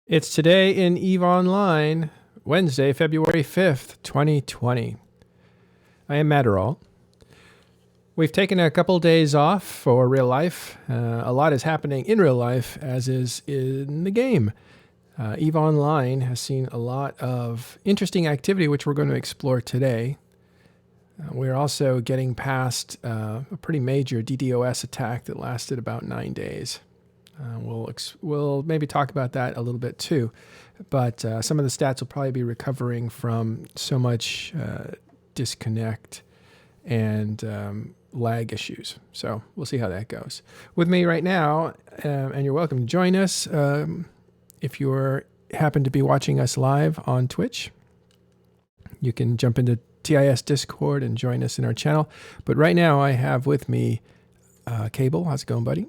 It's today in EVE Online, Wednesday, February 5th, 2020. I am Matterall. We've taken a couple days off for real life. A lot is happening in real life, as is in the game. EVE Online has seen a lot of interesting activity, which we're going to explore today. We're also getting past a pretty major DDoS attack that lasted about 9 days. We'll maybe talk about that a little bit too, but some of the stats will probably be recovering from so much disconnect and lag issues. So we'll see how that goes. With me right now, and you're welcome to join us if you happen to be watching us live on Twitch. You can jump into TIS Discord and join us in our channel. But right now I have with me Cable. How's it going, buddy?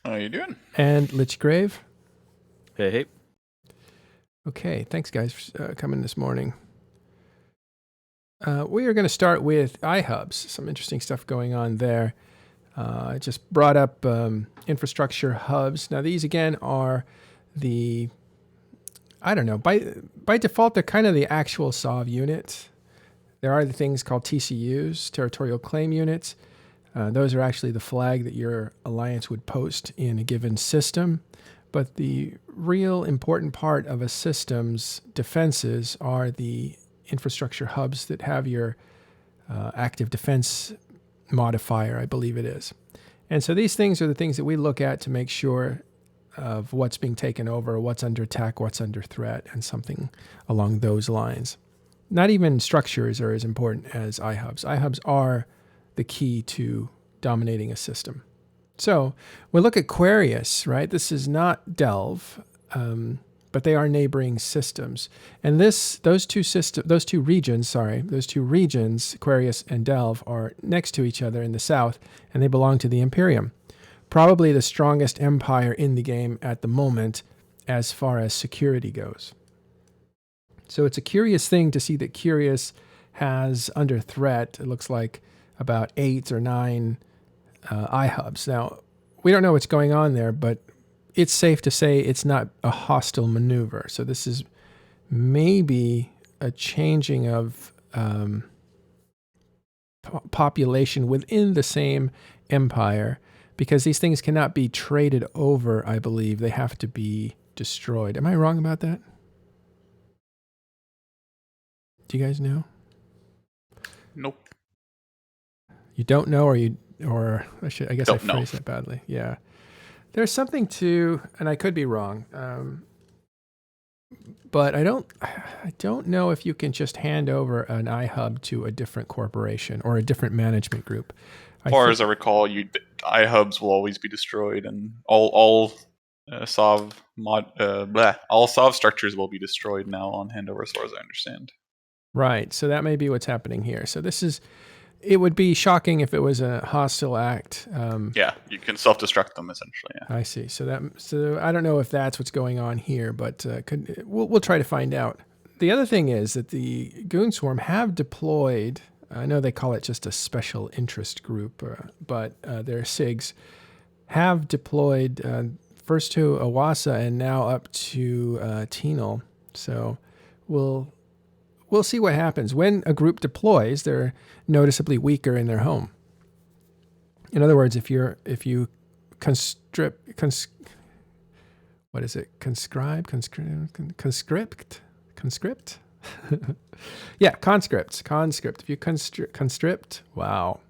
How are you doing? And Lichgrave. Hey. Okay, thanks guys for coming this morning. We are going to start with iHubs. Some interesting stuff going on there. I just brought up infrastructure hubs. Now these again are the, I don't know, by default they're kind of the actual SOV unit. There are the things called TCUs, territorial claim units. Those are actually the flag that your alliance would post in a given system. But the real important part of a system's defenses are the infrastructure hubs that have your active defense modifier, I believe it is. And so these things are the things that we look at to make sure of what's being taken over, what's under attack, what's under threat, and something along those lines. Not even structures are as important as iHubs. iHubs are the key to dominating a system. So we look at Quarius, right? This is not Delve, but they are neighboring systems. And those two regions, Quarius and Delve, are next to each other in the south, and they belong to the Imperium. Probably the strongest empire in the game at the moment as far as security goes. So it's a curious thing to see that Quarius has under threat, it looks like, about 8 or 9 iHubs. Now, we don't know what's going on there, but it's safe to say it's not a hostile maneuver. So this is maybe a changing of population within the same empire, because these things cannot be traded over, I believe. They have to be destroyed. Am I wrong about that? Do you guys know? Nope. You don't know, or I guess I phrased that badly. Yeah. There's something to, and I could be wrong, but I don't know if you can just hand over an iHub to a different corporation or a different management group. As far as I recall, iHubs will always be destroyed, and all SOV structures will be destroyed now on handover, as far as I understand. Right. So that may be what's happening here. So it would be shocking if it was a hostile act. Yeah, you can self-destruct them essentially. Yeah. I see. So I don't know if that's what's going on here, but we'll try to find out. The other thing is that the Goon Swarm have deployed. I know they call it just a special interest group, but their SIGs have deployed first to Awasa and now up to Tenal. So we'll see what happens. When a group deploys, they're noticeably weaker in their home. In other words, if you conscript, yeah, conscript. If you conscript, wow,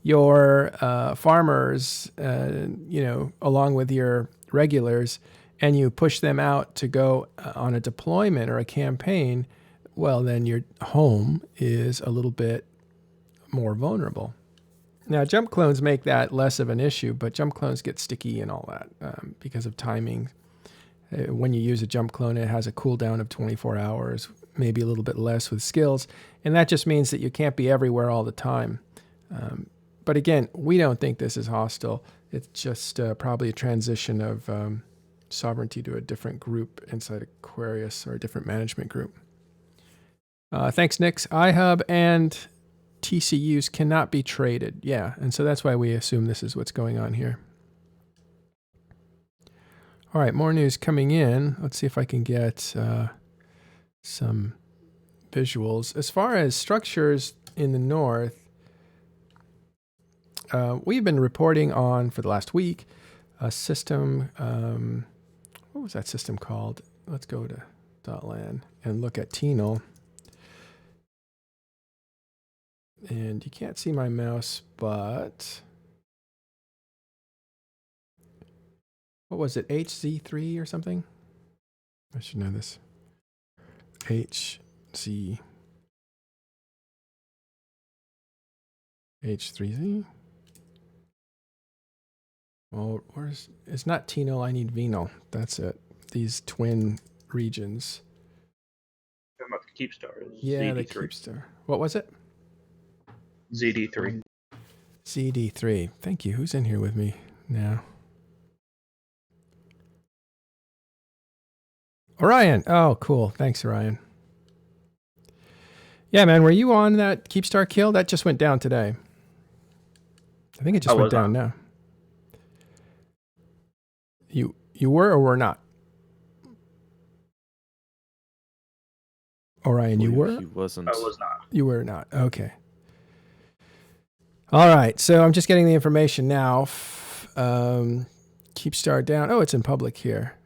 your farmers, along with your regulars, and you push them out to go on a deployment or a campaign, well, then your home is a little bit more vulnerable. Now, jump clones make that less of an issue, but jump clones get sticky and all that because of timing. When you use a jump clone, it has a cooldown of 24 hours, maybe a little bit less with skills, and that just means that you can't be everywhere all the time. But again, we don't think this is hostile. It's just probably a transition of sovereignty to a different group inside Aquarius, or a different management group. Thanks, Nix. iHub and TCUs cannot be traded. Yeah, and so that's why we assume this is what's going on here. All right, more news coming in. Let's see if I can get some visuals. As far as structures in the north, we've been reporting on for the last week a system. What was that system called? Let's go to .lan and look at Tenal. And you can't see my mouse, but what was it? HZ3 or something? I should know this. HZ. H3Z. Well, it's not Tenal, I need Venal. That's it. These twin regions. Talking about the Keepstar. Yeah, ZD3. the Keepstar. What was it? ZD3. ZD3. Thank you. Who's in here with me now? Orion. Oh, cool. Thanks, Orion. Yeah, man. Were you on that Keepstar kill? That just went down today. I think it just went down now. You were or were not? Orion, you were? He wasn't. I was not. You were not. Okay. All right. So I'm just getting the information now. Keepstar down. Oh, it's in public here.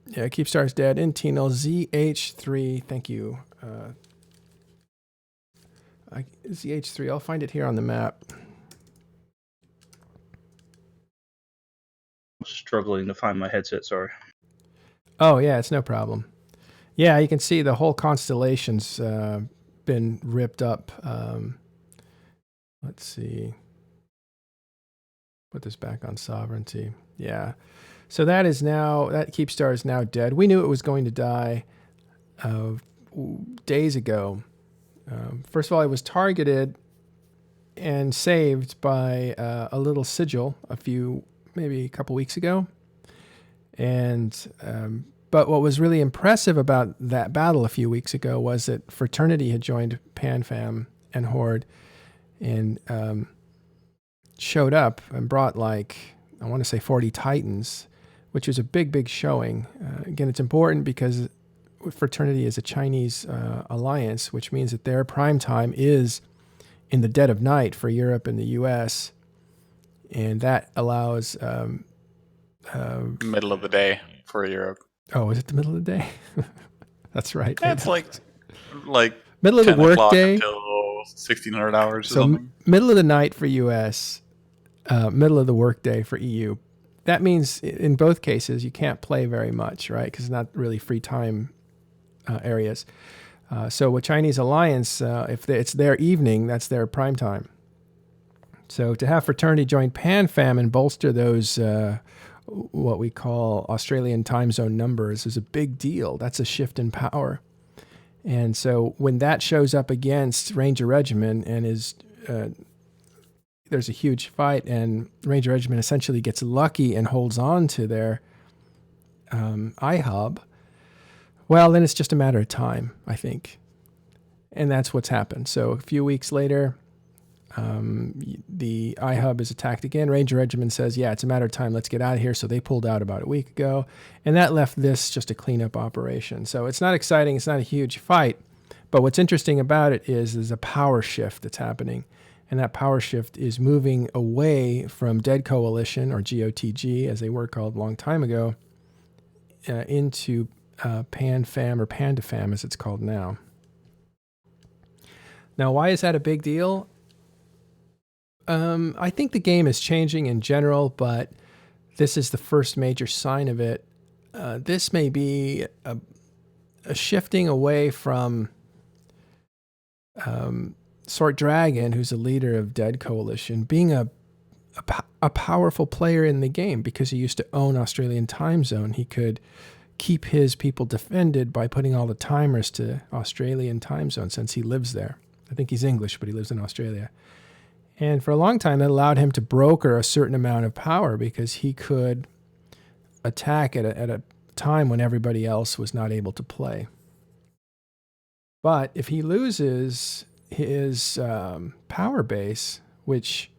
Yeah, Keepstar's dead. In Tenal, ZH3. Thank you. ZH3. I'll find it here on the map. Struggling to find my headset, sorry. Oh, yeah, it's no problem. Yeah, you can see the whole constellation's been ripped up. Let's see. Put this back on sovereignty. Yeah. So that Keepstar is now dead. We knew it was going to die days ago. First of all, it was targeted and saved by a little sigil maybe a couple weeks ago. And but what was really impressive about that battle a few weeks ago was that Fraternity had joined PanFam and Horde and showed up and brought I want to say 40 Titans, which was a big showing. Again, it's important because Fraternity is a Chinese alliance, which means that their prime time is in the dead of night for Europe and the US. And that allows middle of the day for Europe. Oh, is it the middle of the day? That's right. That's like middle of the 10 work o'clock day until 1600 hours or so something. Middle of the night for US, middle of the work day for EU. That means in both cases you can't play very much, right? Because it's not really free time areas. So with Chinese Alliance, if it's their evening, that's their prime time. So to have Fraternity join PanFam and bolster those what we call Australian time zone numbers is a big deal. That's a shift in power. And so when that shows up against Ranger Regiment and there's a huge fight and Ranger Regiment essentially gets lucky and holds on to their iHub, well, then it's just a matter of time, I think. And that's what's happened. So a few weeks later, the iHub is attacked again. Ranger Regiment says, yeah, it's a matter of time. Let's get out of here. So they pulled out about a week ago. And that left this just a cleanup operation. So it's not exciting. It's not a huge fight. But what's interesting about it is there's a power shift that's happening. And that power shift is moving away from Dead Coalition, or GOTG, as they were called a long time ago, into PanFam, or PandaFam, as it's called now. Now, why is that a big deal? I think the game is changing in general, but this is the first major sign of it. This may be a shifting away from Sword Dragon, who's a leader of Dead Coalition, being a powerful player in the game because he used to own Australian time zone. He could keep his people defended by putting all the timers to Australian time zone since he lives there. I think he's English, but he lives in Australia. And for a long time, that allowed him to broker a certain amount of power because he could attack at a time when everybody else was not able to play. But if he loses his power base, which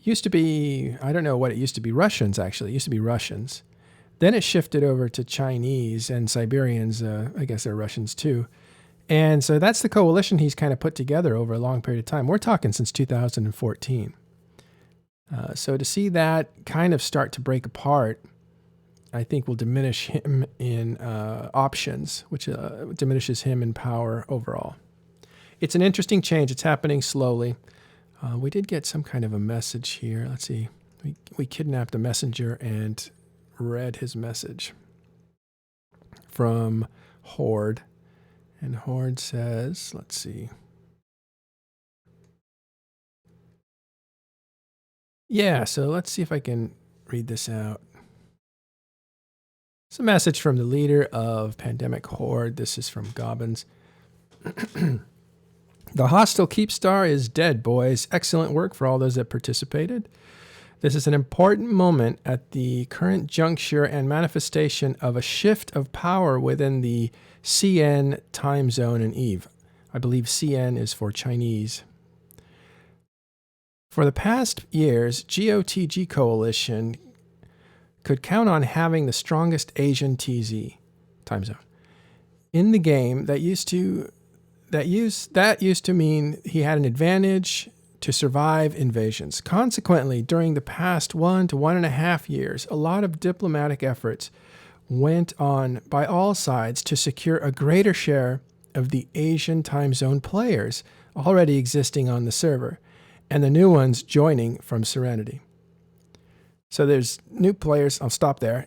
used to be, I don't know what it used to be, Russians actually, it used to be Russians. Then it shifted over to Chinese and Siberians. I guess they're Russians too. And so that's the coalition he's kind of put together over a long period of time. We're talking since 2014. So to see that kind of start to break apart, I think will diminish him in options, which diminishes him in power overall. It's an interesting change. It's happening slowly. We did get some kind of a message here. Let's see. We kidnapped a messenger and read his message from Horde. And Horde says, let's see. Yeah, so let's see if I can read this out. It's a message from the leader of Pandemic Horde. This is from Gobbins. The hostile Keepstar is dead, boys. Excellent work for all those that participated. This is an important moment at the current juncture and manifestation of a shift of power within the CN time zone and Eve. I believe CN is for Chinese. For the past years, GOTG Coalition could count on having the strongest Asian TZ time zone in the game. That used to mean he had an advantage to survive invasions. Consequently, during the past 1 to 1.5 years, a lot of diplomatic efforts went on by all sides to secure a greater share of the Asian time zone players already existing on the server, and the new ones joining from Serenity. So there's new players. I'll stop there.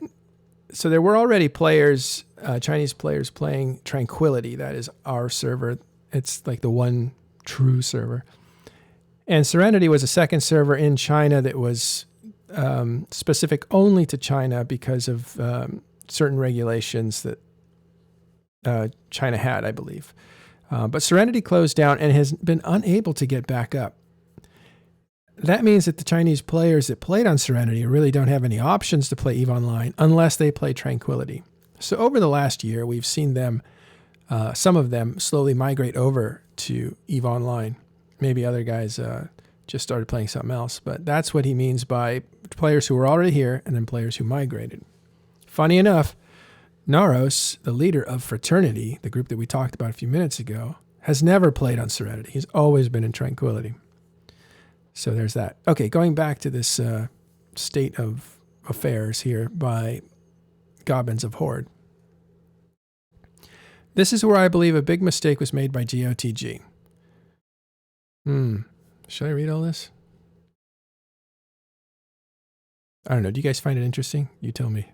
So there were already players, Chinese players playing Tranquility. That is our server. It's like the one true server. And Serenity was a second server in China that was specific only to China because of certain regulations that China had, I believe. But Serenity closed down and has been unable to get back up. That means that the Chinese players that played on Serenity really don't have any options to play EVE Online unless they play Tranquility. So over the last year, we've seen them, some of them, slowly migrate over to EVE Online. Maybe other guys just started playing something else, but that's what he means by players who were already here and then players who migrated. Funny enough, Naros, the leader of Fraternity, the group that we talked about a few minutes ago, has never played on Serenity. He's always been in Tranquility. So there's that. Okay, going back to this state of affairs here by Gobbins of Horde. This is where I believe a big mistake was made by GOTG. Should I read all this? I don't know. Do you guys find it interesting? You tell me.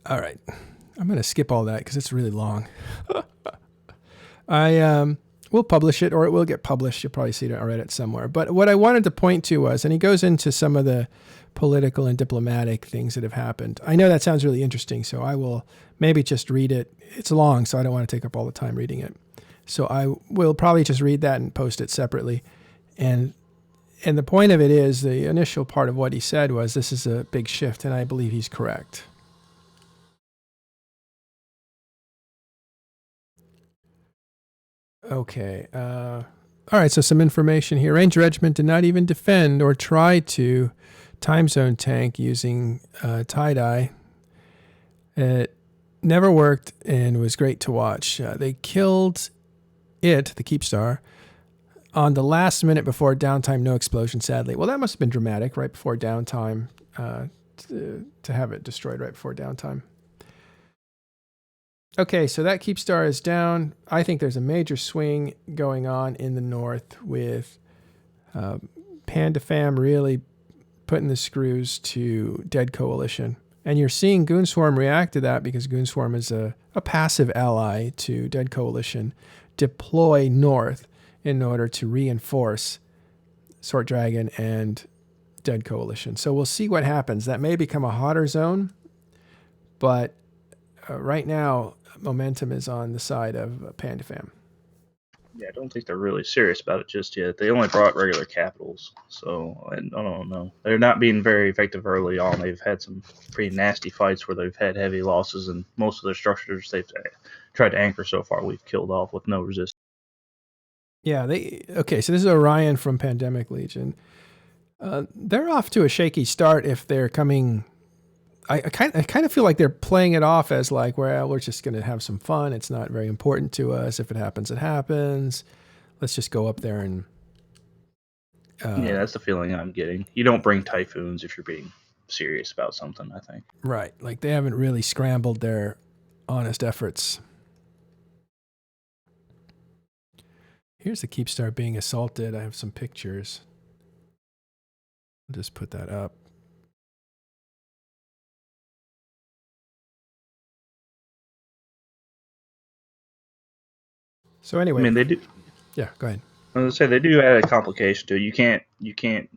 All right. I'm going to skip all that because it's really long. I will publish it, or it will get published. You'll probably see it on Reddit somewhere. But what I wanted to point to was, and he goes into some of the political and diplomatic things that have happened. I know that sounds really interesting, so I will maybe just read it. It's long, so I don't want to take up all the time reading it. So I will probably just read that and post it separately. And the point of it is, the initial part of what he said was, this is a big shift, and I believe he's correct. Okay. All right, so some information here. Ranger Regiment did not even defend or try to time zone tank using tie-dye. It never worked and was great to watch. They killed it, the Keepstar, on the last minute before downtime, no explosion, sadly. Well, that must have been dramatic, right before downtime, to have it destroyed right before downtime. Okay, so that Keepstar is down. I think there's a major swing going on in the north with PandaFam really putting the screws to Dead Coalition. And you're seeing Goonswarm react to that because Goonswarm is a passive ally to Dead Coalition, deploy north in order to reinforce Sword Dragon and Dead Coalition. So we'll see what happens. That may become a hotter zone, but right now, momentum is on the side of PandaFam. Yeah, I don't think they're really serious about it just yet. They only brought regular capitals, so I don't know. They're not being very effective early on. They've had some pretty nasty fights where they've had heavy losses, and most of their structures they've tried to anchor so far we've killed off with no resistance. Yeah, okay, so this is Orion from Pandemic Legion. They're off to a shaky start if they're coming. I kind of feel like they're playing it off as like, well, we're just going to have some fun. It's not very important to us. If it happens, it happens. Let's just go up there and. Yeah, that's the feeling I'm getting. You don't bring typhoons if you're being serious about something, I think. Right, like they haven't really scrambled their honest efforts. Here's the Keepstar being assaulted. I have some pictures. I'll just put that up. So anyway, I mean, they do. Yeah, go ahead. I was gonna say they do add a complication to it. You can't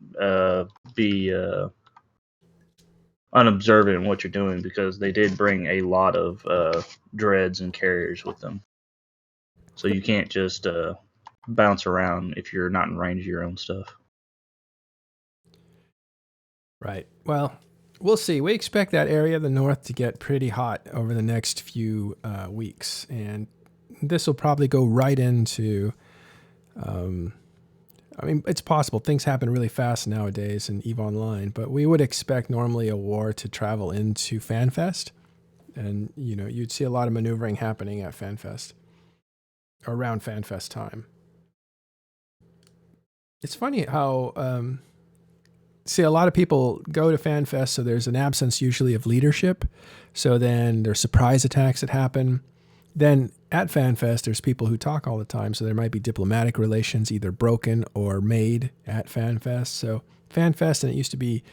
be unobservant in what you're doing because they did bring a lot of dreads and carriers with them. So you can't just bounce around if you're not in range of your own stuff. Right. Well, we'll see. We expect that area of the north to get pretty hot over the next few weeks, and this will probably go right into. I mean, it's possible. Things happen really fast nowadays in EVE Online, but we would expect normally a war to travel into FanFest, and you'd see a lot of maneuvering happening at FanFest, around FanFest time. It's funny how. See, a lot of people go to FanFest, so there's an absence usually of leadership. So then there's surprise attacks that happen. Then at FanFest, there's people who talk all the time, so there might be diplomatic relations either broken or made at FanFest. So FanFest, and it used to be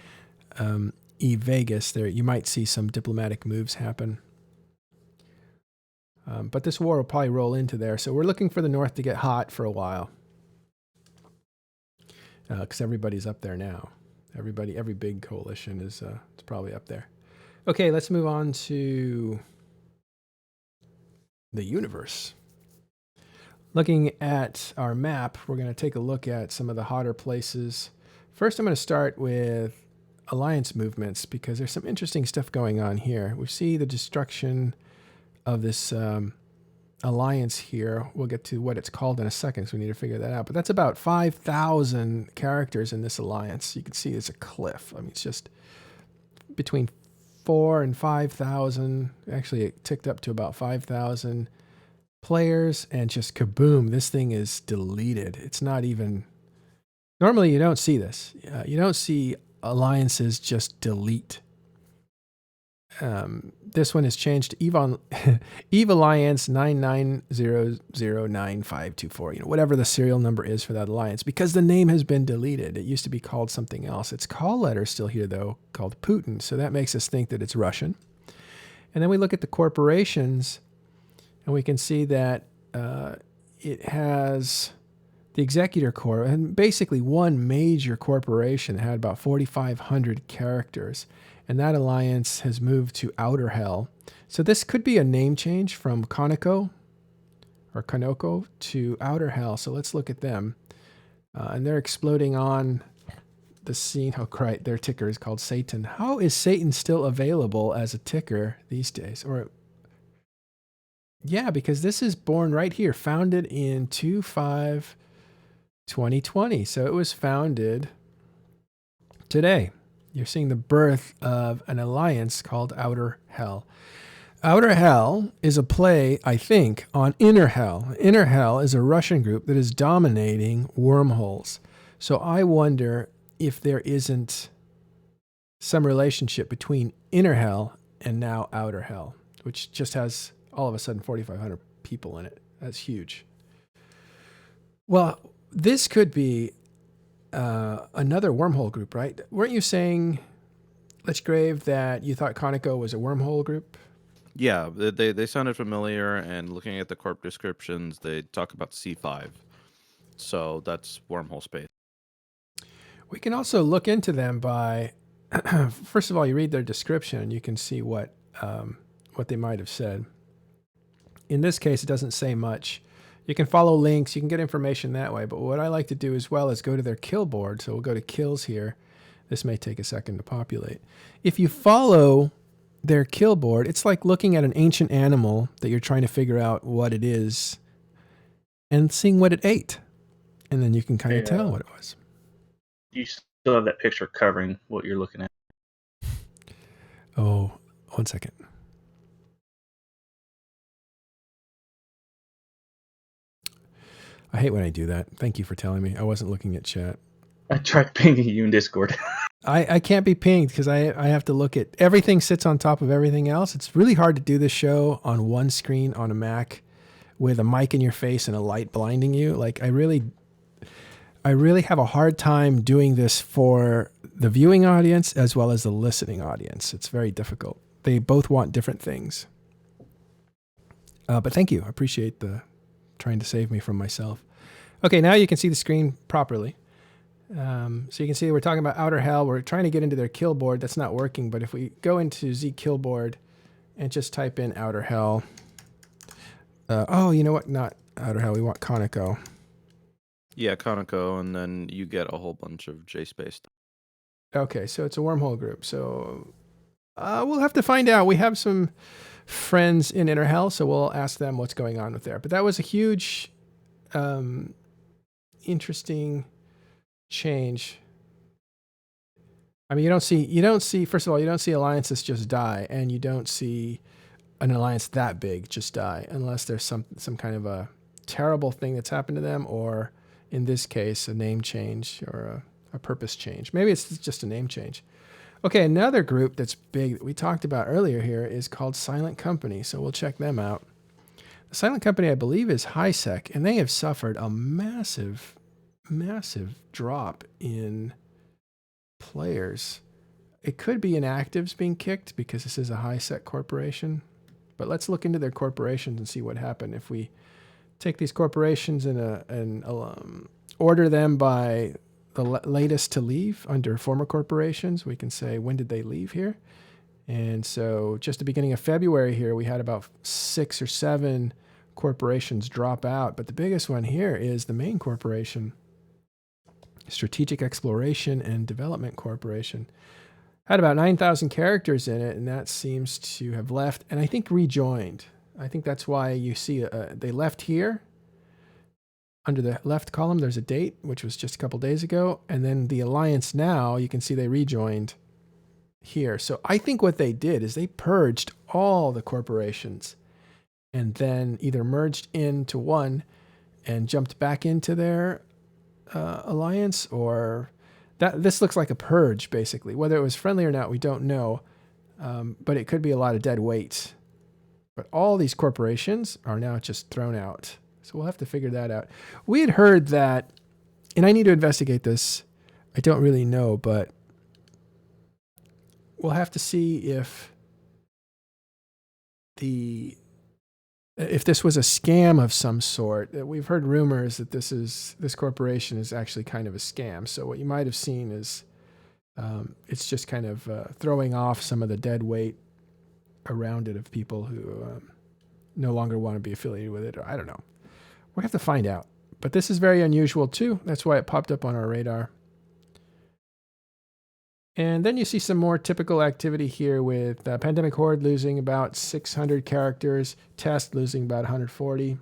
Vegas, there you might see some diplomatic moves happen. But this war will probably roll into there. So we're looking for the North to get hot for a while because everybody's up there now. Every big coalition is it's probably up there. Okay, let's move on to the universe. Looking at our map, we're going to take a look at some of the hotter places. First, I'm going to start with alliance movements because there's some interesting stuff going on here. We see the destruction of this alliance here. We'll get to what it's called in a second, so we need to figure that out. But that's about 5,000 characters in this alliance. You can see it's a cliff. I mean, it's just between 4,000 and 5,000. Actually, it ticked up to about 5,000 players, and just kaboom, this thing is deleted. It's not even... Normally, you don't see this. You don't see alliances just delete. This one has changed to Eve Alliance 99009524, whatever the serial number is for that alliance, because the name has been deleted. It used to be called something else. Its call letter is still here, though, called Putin. So that makes us think that it's Russian. And then we look at the corporations, and we can see that it has the Executor Corps, and basically one major corporation that had about 4,500 characters. And that alliance has moved to Outer Hell. So this could be a name change from Konoko to Outer Hell. So let's look at them. And they're exploding on the scene. Oh, right, their ticker is called Satan. How is Satan still available as a ticker these days? Yeah, because this is born right here, founded in 2/5/2020. So it was founded today. You're seeing the birth of an alliance called Outer Hell. Outer Hell is a play, I think, on Inner Hell. Inner Hell is a Russian group that is dominating wormholes. So I wonder if there isn't some relationship between Inner Hell and now Outer Hell, which just has all of a sudden 4,500 people in it. That's huge. Well, this could be another wormhole group, right? Weren't you saying, Lichgrave, that you thought Conoco was a wormhole group? Yeah, they sounded familiar, and looking at the corp descriptions, they talk about C5. So that's wormhole space. We can also look into them by, first of all, you read their description, and you can see what they might have said. In this case, it doesn't say much. You can follow links. You can get information that way. But what I like to do as well is go to their kill board. So we'll go to kills here. This may take a second to populate. If you follow their kill board, it's like looking at an ancient animal that you're trying to figure out what it is and seeing what it ate. and then you can kind of tell what it was. You still have that picture covering what you're looking at. Oh, 1 second. I hate when I do that. Thank you for telling me. I wasn't looking at chat. I tried pinging you in Discord. I can't be pinged because I have to look at everything sits on top of everything else. It's really hard to do this show on one screen on a Mac with a mic in your face and a light blinding you. Like I really have a hard time doing this for the viewing audience as well as the listening audience. It's very difficult. They both want different things. But thank you. I appreciate the trying to save me from myself. Okay, now you can see the screen properly. So you can see we're talking about Outer Hell. We're trying to get into their kill board. That's not working. But if we go into Z kill board and just type in Outer Hell. Oh, you know what? Not Outer Hell. We want Conoco. Yeah, Conoco, and then you get a whole bunch of JSpace. Okay, so it's a wormhole group. So we'll have to find out. We have some friends in Inner Hell, so we'll ask them what's going on with there. But that was a huge, interesting change. I mean, you don't see, first of all, you don't see alliances just die, and you don't see an alliance that big just die unless there's some kind of a terrible thing that's happened to them, or in this case, a name change or a purpose change. Maybe it's just a name change. Okay, another group that's big that we talked about earlier here is called Silent Company, so we'll check them out. The Silent Company, I believe, is HiSec, and they have suffered a massive drop in players. It could be inactives being kicked because this is a HiSec corporation, but let's look into their corporations and see what happened. If we take these corporations and order them by the latest to leave under former corporations, we can say, when did they leave here? And so just the beginning of February here, we had about 6 or 7 corporations drop out. But the biggest one here is the main corporation, Strategic Exploration and Development Corporation. Had about 9,000 characters in it, and that seems to have left, and I think rejoined. I think that's why you see they left here. Under the left column, there's a date, which was just a couple days ago. And then the Alliance now, you can see they rejoined here. So I think what they did is they purged all the corporations and then either merged into one and jumped back into their alliance, or this looks like a purge, basically. Whether it was friendly or not, we don't know. But it could be a lot of dead weight. But all these corporations are now just thrown out. So we'll have to figure that out. We had heard that, and I need to investigate this. I don't really know, but we'll have to see if this was a scam of some sort. We've heard rumors that this corporation is actually kind of a scam. So what you might have seen is it's just kind of throwing off some of the dead weight around it of people who no longer want to be affiliated with it. Or I don't know. We have to find out. But this is very unusual too. That's why it popped up on our radar. And then you see some more typical activity here with Pandemic Horde losing about 600 characters, Test losing about 140.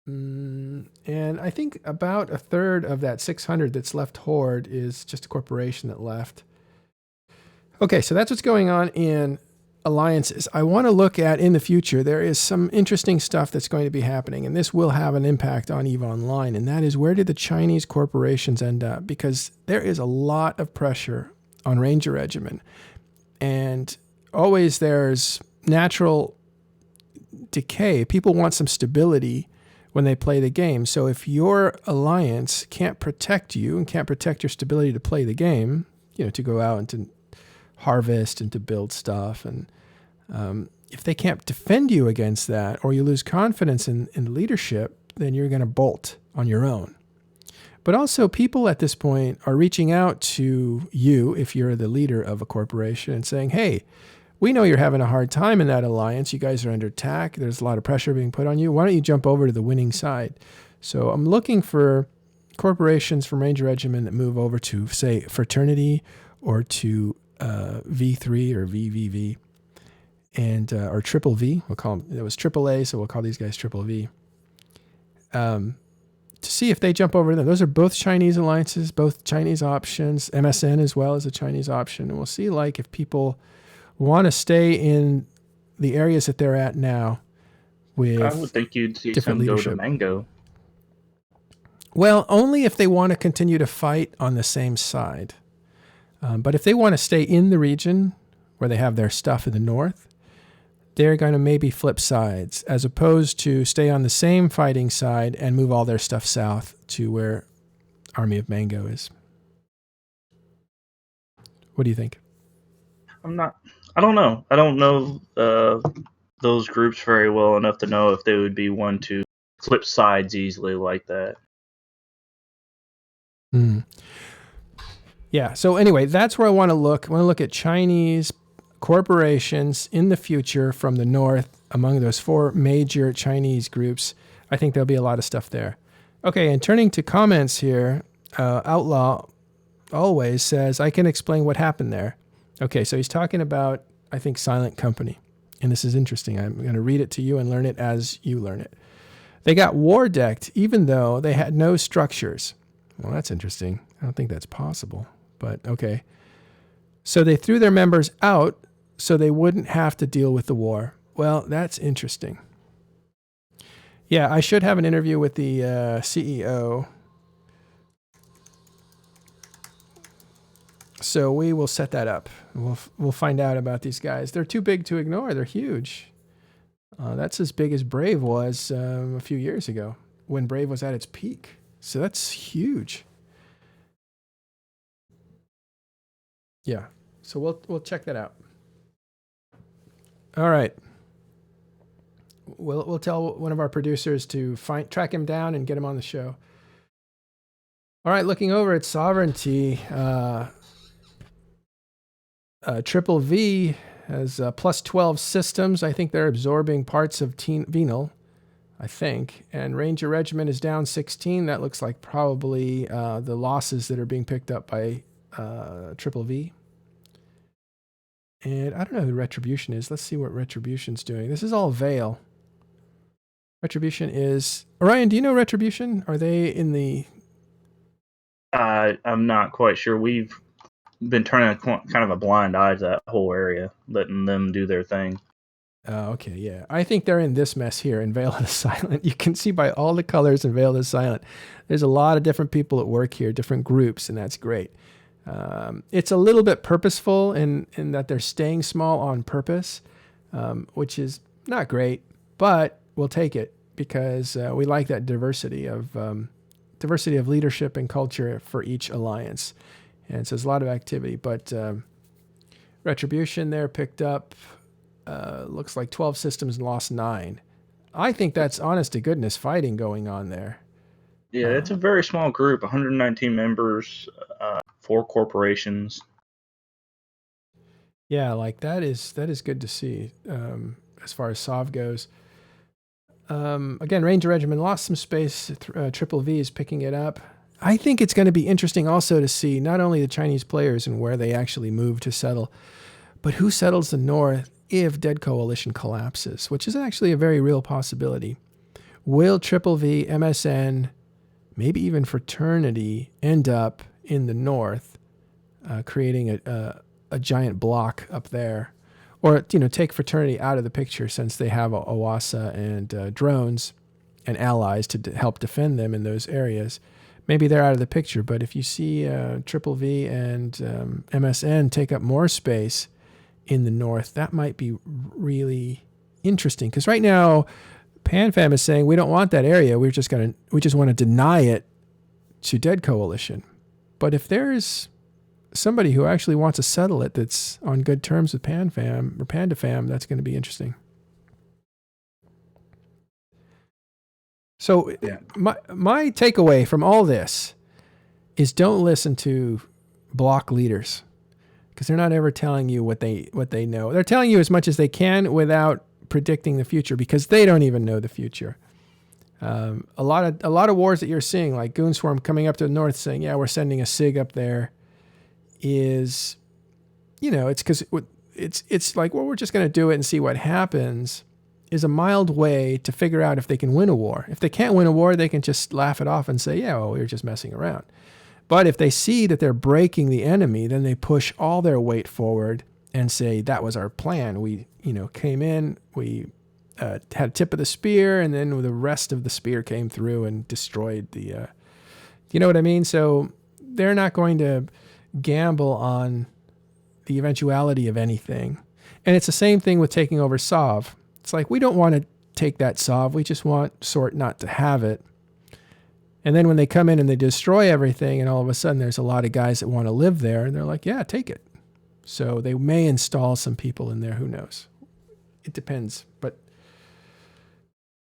And I think about a third of that 600 that's left Horde is just a corporation that left. Okay, so that's what's going on in alliances. I want to look at in the future, there is some interesting stuff that's going to be happening, and this will have an impact on EVE Online, and that is, where did the Chinese corporations end up? Because there is a lot of pressure on Ranger Regimen, and always there's natural decay. People want some stability when they play the game. So if your alliance can't protect you and can't protect your stability to play the game, to go out and to harvest and to build stuff, and if they can't defend you against that, or you lose confidence in leadership, then you're going to bolt on your own. But also, people at this point are reaching out to you, if you're the leader of a corporation, and saying, hey, we know you're having a hard time in that alliance. You guys are under attack. There's a lot of pressure being put on you. Why don't you jump over to the winning side? So I'm looking for corporations from Ranger Regiment that move over to, say, Fraternity, or to V3 or VVV, and or Triple V. We'll call them. It was Triple A, so we'll call these guys Triple V. to see if they jump over them. Those are both Chinese alliances, both Chinese options, MSN as well as a Chinese option. And we'll see like if people want to stay in the areas that they're at now with I would think you'd see different some go leadership. to Mango. Well, only if they want to continue to fight on the same side. But if they want to stay in the region where they have their stuff in the north, they're going to maybe flip sides as opposed to stay on the same fighting side and move all their stuff south to where Army of Mango is. What do you think? I don't know. I don't know those groups very well enough to know if they would be one to flip sides easily like that. Yeah. So anyway, that's where I want to look. I want to look at Chinese corporations in the future from the north among those 4 major Chinese groups. I think there'll be a lot of stuff there. Okay. And turning to comments here, Outlaw always says, I can explain what happened there. Okay. So he's talking about, I think, Silent Company. And this is interesting. I'm going to read it to you and learn it as you learn it. They got war decked even though they had no structures. Well, that's interesting. I don't think that's possible, but okay. So they threw their members out so they wouldn't have to deal with the war. Well, that's interesting. Yeah, I should have an interview with the CEO. So we will set that up. We'll find out about these guys. They're too big to ignore. They're huge. That's as big as Brave was a few years ago when Brave was at its peak. So that's huge. Yeah. So we'll check that out. All right. We'll tell one of our producers to track him down and get him on the show. All right. Looking over at Sovereignty, Triple V has plus 12 systems. I think they're absorbing parts of Venal, I think. And Ranger Regiment is down 16. That looks like probably the losses that are being picked up by Triple V. And I don't know who Retribution is. Let's see what Retribution's doing. This is all Veil. Retribution is... Orion, do you know Retribution? Are they in the... I'm not quite sure. We've been turning kind of a blind eye to that whole area, letting them do their thing. Okay, yeah. I think they're in this mess here in Veil of the Silent. You can see by all the colors in Veil of the Silent. There's a lot of different people at work here, different groups, and that's great. It's a little bit purposeful in that they're staying small on purpose, which is not great, but we'll take it because we like that diversity of leadership and culture for each alliance. And so there's a lot of activity, but Retribution there picked up, looks like 12 systems and lost 9. I think that's honest to goodness fighting going on there. Yeah, it's a very small group, 119 members, 4 corporations. Yeah, like that is good to see as far as Sov goes. Again, Ranger Regiment lost some space. Triple V is picking it up. I think it's going to be interesting also to see not only the Chinese players and where they actually move to settle, but who settles the north if Dead Coalition collapses, which is actually a very real possibility. Will Triple V, MSN, maybe even Fraternity end up in the north, creating a giant block up there? Or, take Fraternity out of the picture since they have OASA and drones and allies to help defend them in those areas. Maybe they're out of the picture, but if you see Triple V and MSN take up more space in the north, that might be really interesting. Because right now, PanFam is saying we don't want that area. We just want to deny it to Dead Coalition. But if there's somebody who actually wants to settle it that's on good terms with PanFam or PandaFam, that's going to be interesting. So yeah. My takeaway from all this is don't listen to block leaders because they're not ever telling you what they know. They're telling you as much as they can without predicting the future because they don't even know the future. A lot of wars that you're seeing, like Goonswarm coming up to the north saying, yeah, we're sending a SIG up there, is, it's because it's like, well, we're just going to do it and see what happens. is a mild way to figure out if they can win a war. If they can't win a war, they can just laugh it off and say, yeah, well, we were just messing around. But if they see that they're breaking the enemy, then they push all their weight forward and say, that was our plan. We, came in, we had a tip of the spear, and then the rest of the spear came through and destroyed the, you know what I mean? So they're not going to gamble on the eventuality of anything. And it's the same thing with taking over Sov. It's like, we don't want to take that Sov. We just want Sort not to have it. And then when they come in and they destroy everything, and all of a sudden there's a lot of guys that want to live there, and they're like, yeah, take it. So they may install some people in there. Who knows? It depends. But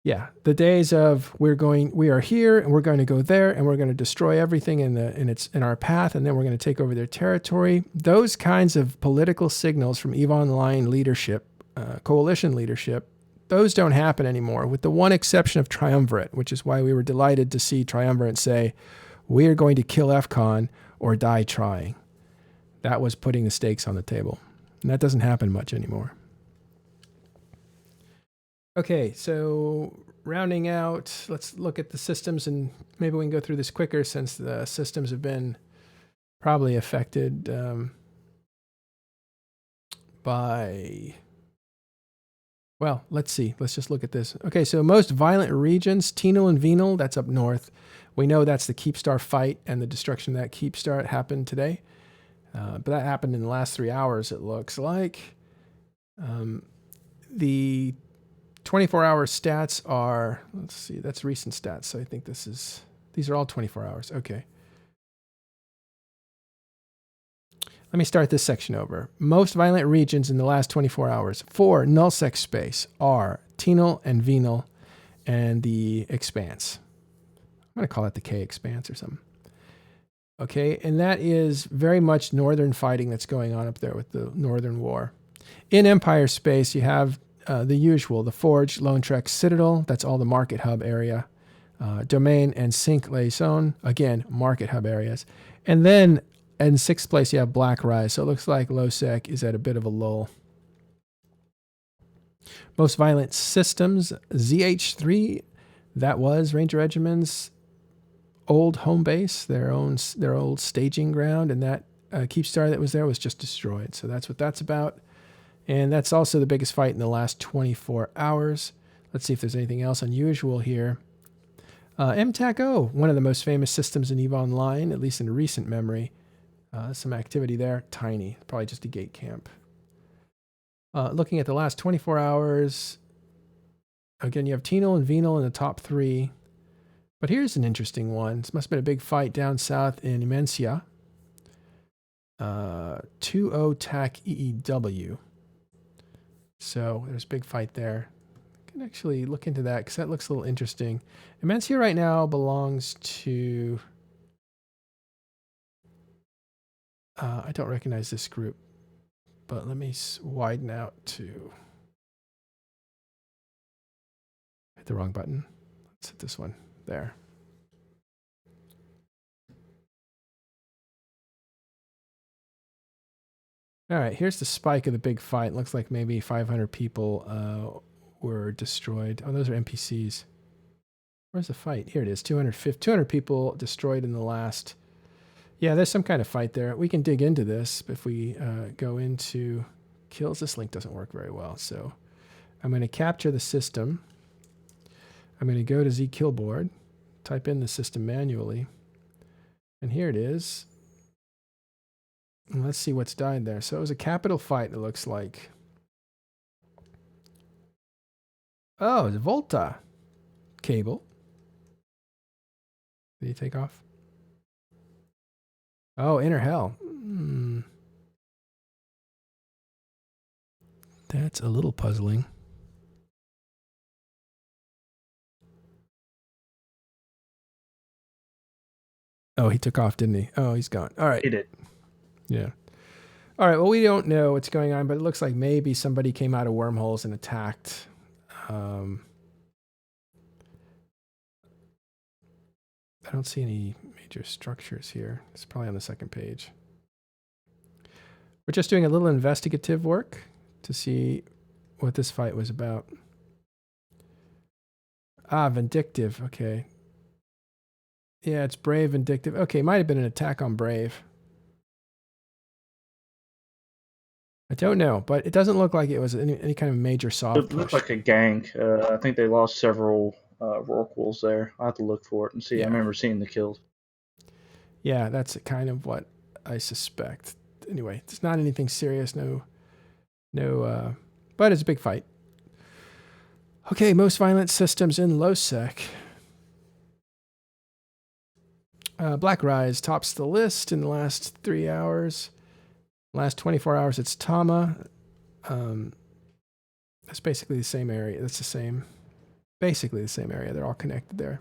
yeah, the days of we are here and we're going to go there and we're going to destroy everything in our path, and then we're going to take over their territory. Those kinds of political signals from EVE Online leadership, coalition leadership, those don't happen anymore, with the one exception of Triumvirate, which is why we were delighted to see Triumvirate say, we are going to kill FCON or die trying. That was putting the stakes on the table. And that doesn't happen much anymore. Okay, so rounding out, let's look at the systems, and maybe we can go through this quicker since the systems have been probably affected by... Well, let's see. Let's just look at this. Okay, so most violent regions, Tenal and Venal, that's up north. We know that's the Keepstar fight and the destruction of that Keepstar happened today. But that happened in the last 3 hours, it looks like. The 24-hour stats are, let's see, that's recent stats. So I think these are all 24 hours. Okay. Let me start this section over. Most violent regions in the last 24 hours for nullsec space are Tenal and Venal and the Expanse. I'm going to call it the K Expanse or something. Okay, and that is very much northern fighting that's going on up there with the Northern War. In Empire space, you have the usual, the Forge, Lone Trek, Citadel, that's all the Market Hub area. Domain and Sync Liaison, again, Market Hub areas. And then in sixth place, you have Black Rise. So it looks like LowSec is at a bit of a lull. Most violent systems, ZH3, that was Ranger Regiment's old home base, their old staging ground, and that Keepstar that was there was just destroyed. So that's what that's about. And that's also the biggest fight in the last 24 hours. Let's see if there's anything else unusual here. MTAC-O, one of the most famous systems in EVE Online, at least in recent memory. Some activity there. Tiny. Probably just a gate camp. Looking at the last 24 hours, again, you have Tenal and Venal in the top 3. But here's an interesting one. This must have been a big fight down south in Imensia. 2-0 TAC EEW. So there's a big fight there. I can actually look into that because that looks a little interesting. Imensia right now belongs to... I don't recognize this group, but let me widen out to... Hit the wrong button. Let's hit this one. There. All right, here's the spike of the big fight. Looks like maybe 500 people were destroyed. Oh, those are NPCs. Where's the fight? Here it is. 200 people destroyed in the last... Yeah, there's some kind of fight there. We can dig into this if we go into kills. This link doesn't work very well, so I'm going to capture the system. I'm going to go to zKillboard, type in the system manually, and here it is. And let's see what's died there. So it was a capital fight, it looks like. Oh, it's Volta cable. Did he take off? Oh, Inner Hell. That's a little puzzling. Oh, he took off, didn't he? Oh, he's gone. All right. He did. Yeah. All right. Well, we don't know what's going on, but it looks like maybe somebody came out of wormholes and attacked. I don't see any major structures here. It's probably on the second page. We're just doing a little investigative work to see what this fight was about. Ah, vindictive. Okay. Yeah, it's Brave, vindictive. Okay, might have been an attack on Brave. I don't know, but it doesn't look like it was any kind of major soft It looked push. like a gank. I think they lost several Rorquals there. I'll have to look for it and see. Yeah. I remember seeing the kills. Yeah, that's kind of what I suspect. Anyway, it's not anything serious. No, but it's a big fight. Okay, most violent systems in LowSec. Black Rise tops the list in the last 3 hours. Last 24 hours, it's Tama. That's basically the same area. That's basically the same area. They're all connected there.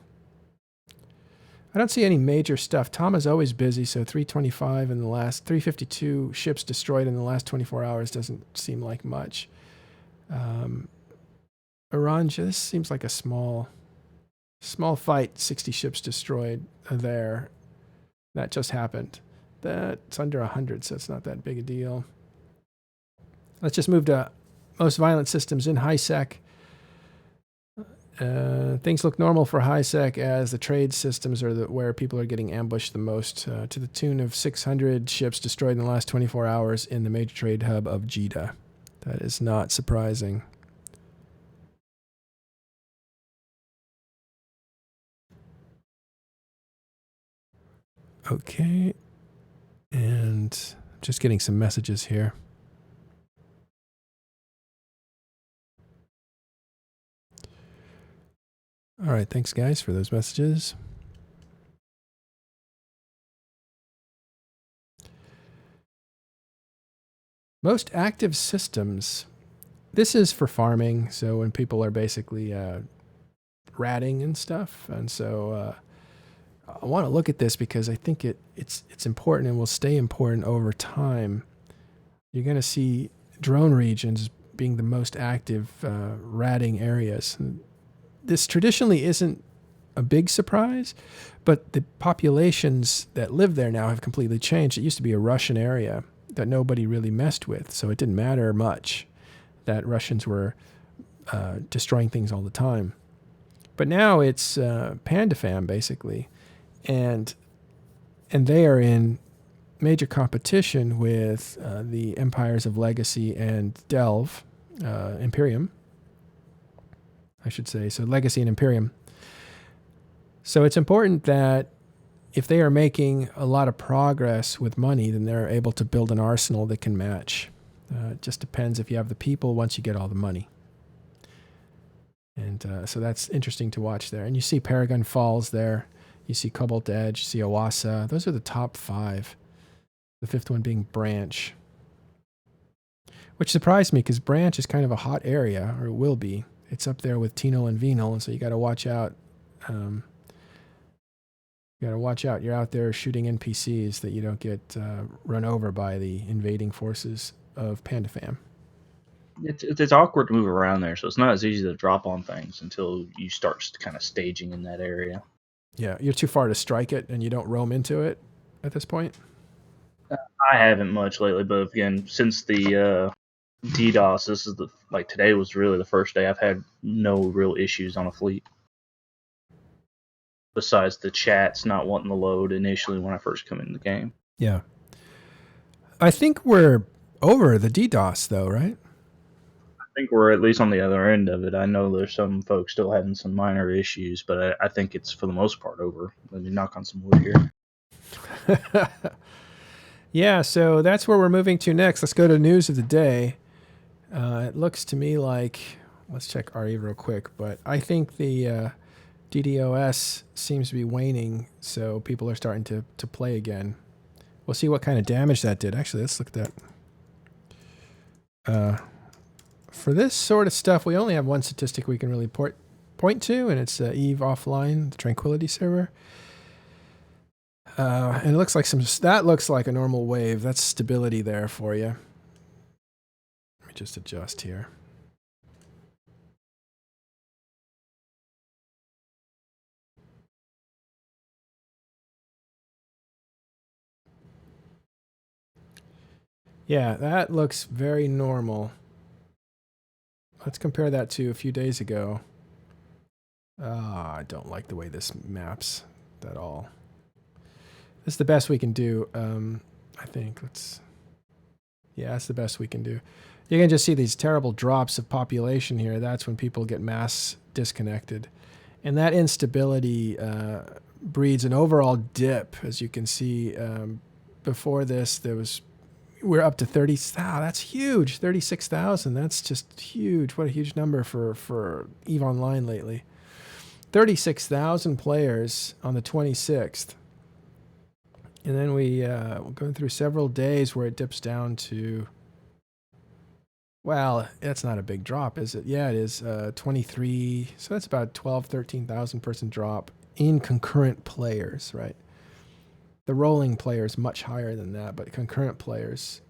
I don't see any major stuff. Tama's always busy, so 325 in the last, 352 ships destroyed in the last 24 hours doesn't seem like much. Aranja, this seems like a small fight. 60 ships destroyed there. That just happened. That's under 100, so it's not that big a deal. Let's just move to most violent systems in HiSec. Things look normal for HiSec as the trade systems are where people are getting ambushed the most, to the tune of 600 ships destroyed in the last 24 hours in the major trade hub of Jeddah. That is not surprising. Okay. And just getting some messages here. All right, thanks guys for those messages. Most active systems. This is for farming, so when people are basically ratting and stuff. And so I want to look at this because I think it's important and will stay important over time. You're going to see drone regions being the most active ratting areas. And this traditionally isn't a big surprise, but the populations that live there now have completely changed. It used to be a Russian area that nobody really messed with, so it didn't matter much that Russians were destroying things all the time. But now it's PandaFam, basically, and they are in major competition with the empires of Legacy and Delve, Imperium, I should say. So Legacy and Imperium. So it's important that if they are making a lot of progress with money, then they're able to build an arsenal that can match. It just depends if you have the people once you get all the money. And so that's interesting to watch there. And you see Paragon Falls there. You see Cobalt Edge, you see Owasa. Those are the top 5. The 5th one being Branch. Which surprised me because Branch is kind of a hot area, or it will be. It's up there with Tino and Venal, and so you got to watch out. You got to watch out. You're out there shooting NPCs that you don't get run over by the invading forces of PandaFam. It's awkward to move around there, so it's not as easy to drop on things until you start kind of staging in that area. Yeah, you're too far to strike it, and you don't roam into it at this point. I haven't much lately, but again, since the DDoS, this is today was really the first day I've had no real issues on a fleet. Besides the chats not wanting to load initially when I first come in the game. Yeah. I think we're over the DDoS, though, right? I think we're at least on the other end of it. I know there's some folks still having some minor issues, but I think it's for the most part over. Let me knock on some wood here. Yeah, so that's where we're moving to next. Let's go to news of the day. It looks to me like, let's check RE real quick, but I think the DDoS seems to be waning, so people are starting to play again. We'll see what kind of damage that did. Actually, let's look at that. For this sort of stuff, we only have one statistic we can really point to, and it's Eve Offline, the Tranquility server. And it looks like that looks like a normal wave. That's stability there for you. Let me just adjust here. Yeah, that looks very normal. Let's compare that to a few days ago. I don't like the way this maps at all. This is the best we can do. I think yeah, that's the best we can do. You can just see these terrible drops of population here. That's when people get mass disconnected. And that instability breeds an overall dip. As you can see, before this, we're up to 30. That's huge. 36,000. That's just huge. What a huge number for EVE Online lately. 36,000 players on the 26th. And then we're going through several days where it dips down to, well, that's not a big drop, is it? Yeah, it is 23. So that's about 13,000 person drop in concurrent players, right? The rolling players much higher than that, but concurrent players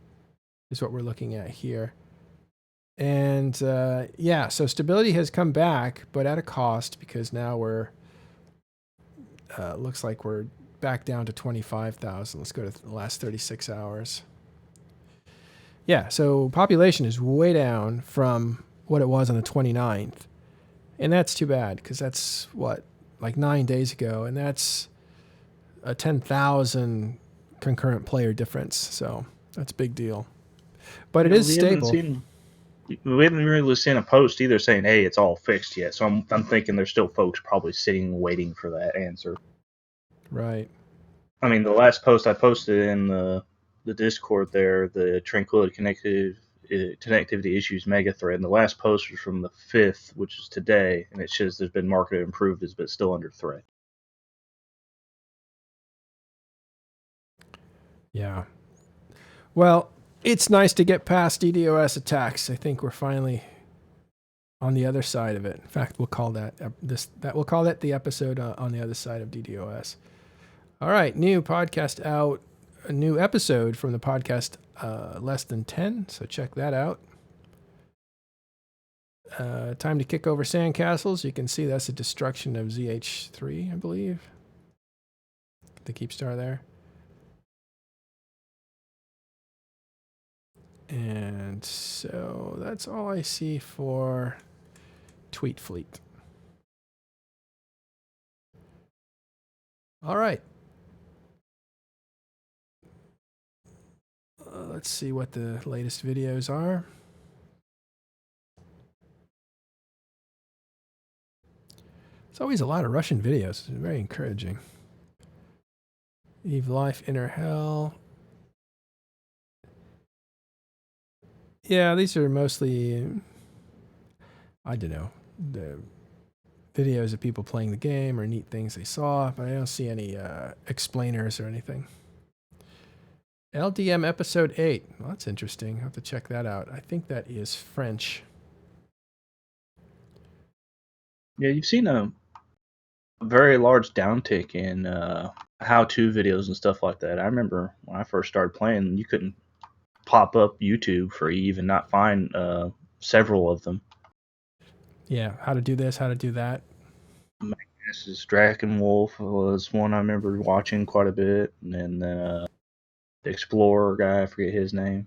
is what we're looking at here. And yeah, so stability has come back, but at a cost, because now we're, looks like we're back down to 25,000. Let's go to the last 36 hours. Yeah, so population is way down from what it was on the 29th. And that's too bad, because that's, what, like 9 days ago, and that's a 10,000 concurrent player difference. So that's a big deal. But it is stable. We haven't really seen a post either saying, hey, it's all fixed yet. So I'm thinking there's still folks probably sitting waiting for that answer. Right. I mean, the last post I posted in the Discord there, the Tranquility Connectivity Issues mega thread, and the last post was from the 5th, which is today, and it says there's been markedly improved, but still under threat. Yeah. Well, it's nice to get past DDoS attacks. I think we're finally on the other side of it. In fact, we'll call that we'll call that the episode on the other side of DDoS. All right, new podcast out, a new episode from the podcast Less Than 10, so check that out. Time to kick over sandcastles. You can see that's the destruction of ZH3, I believe. The Keepstar there. And so that's all I see for Tweet Fleet. All right. Let's see what the latest videos are. It's always a lot of Russian videos. It's very encouraging. Eve Life, Inner Hell. Yeah, these are mostly, I don't know, the videos of people playing the game or neat things they saw, but I don't see any explainers or anything. LDM episode 8. Well, that's interesting. I'll have to check that out. I think that is French. Yeah, you've seen a very large downtick in how-to videos and stuff like that. I remember when I first started playing, you couldn't pop up YouTube for Eve and not find several of them. Yeah, how to do this, how to do that. This is Drakenwolf was one I remember watching quite a bit, and then the Explorer guy, I forget his name.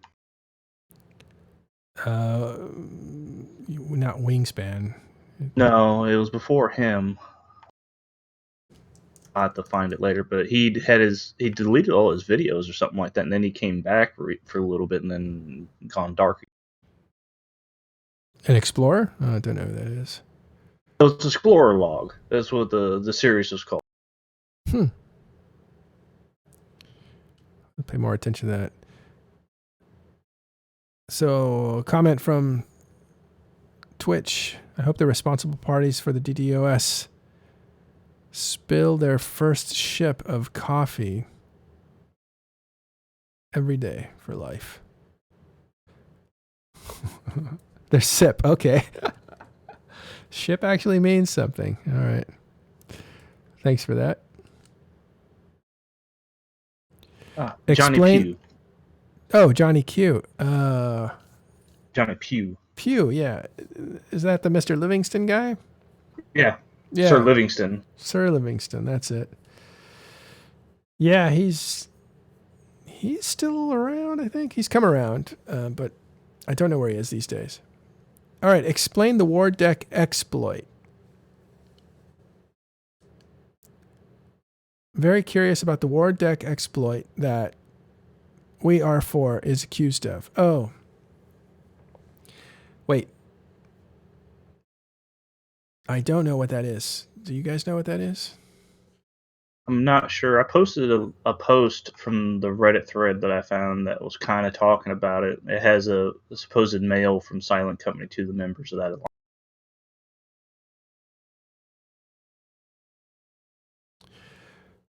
Not Wingspan. No, it was before him. I have to find it later, but he deleted all his videos or something like that, and then he came back for a little bit and then gone dark. An Explorer? Oh, I don't know who that is. So it's Explorer Log. That's what the series was called. I'll pay more attention to that. So, a comment from Twitch. I hope the responsible parties for the DDoS spill their first ship of coffee every day for life. Their sip, okay. Ship actually means something. All right. Thanks for that. Johnny Pugh. Oh, Johnny Q. Johnny Pugh. Pugh, yeah. Is that the Mr. Livingston guy? Yeah. Yeah. Sir Livingston. Sir Livingston, that's it. Yeah, he's still around, I think. He's come around, but I don't know where he is these days. All right, explain the War Deck exploit. very curious about the War Deck exploit that WeAre4 is accused of. Oh. Wait. I don't know what that is. Do you guys know what that is? I'm not sure. I posted a post from the Reddit thread that I found that was kind of talking about it. It has a supposed mail from Silent Company to the members of that alliance.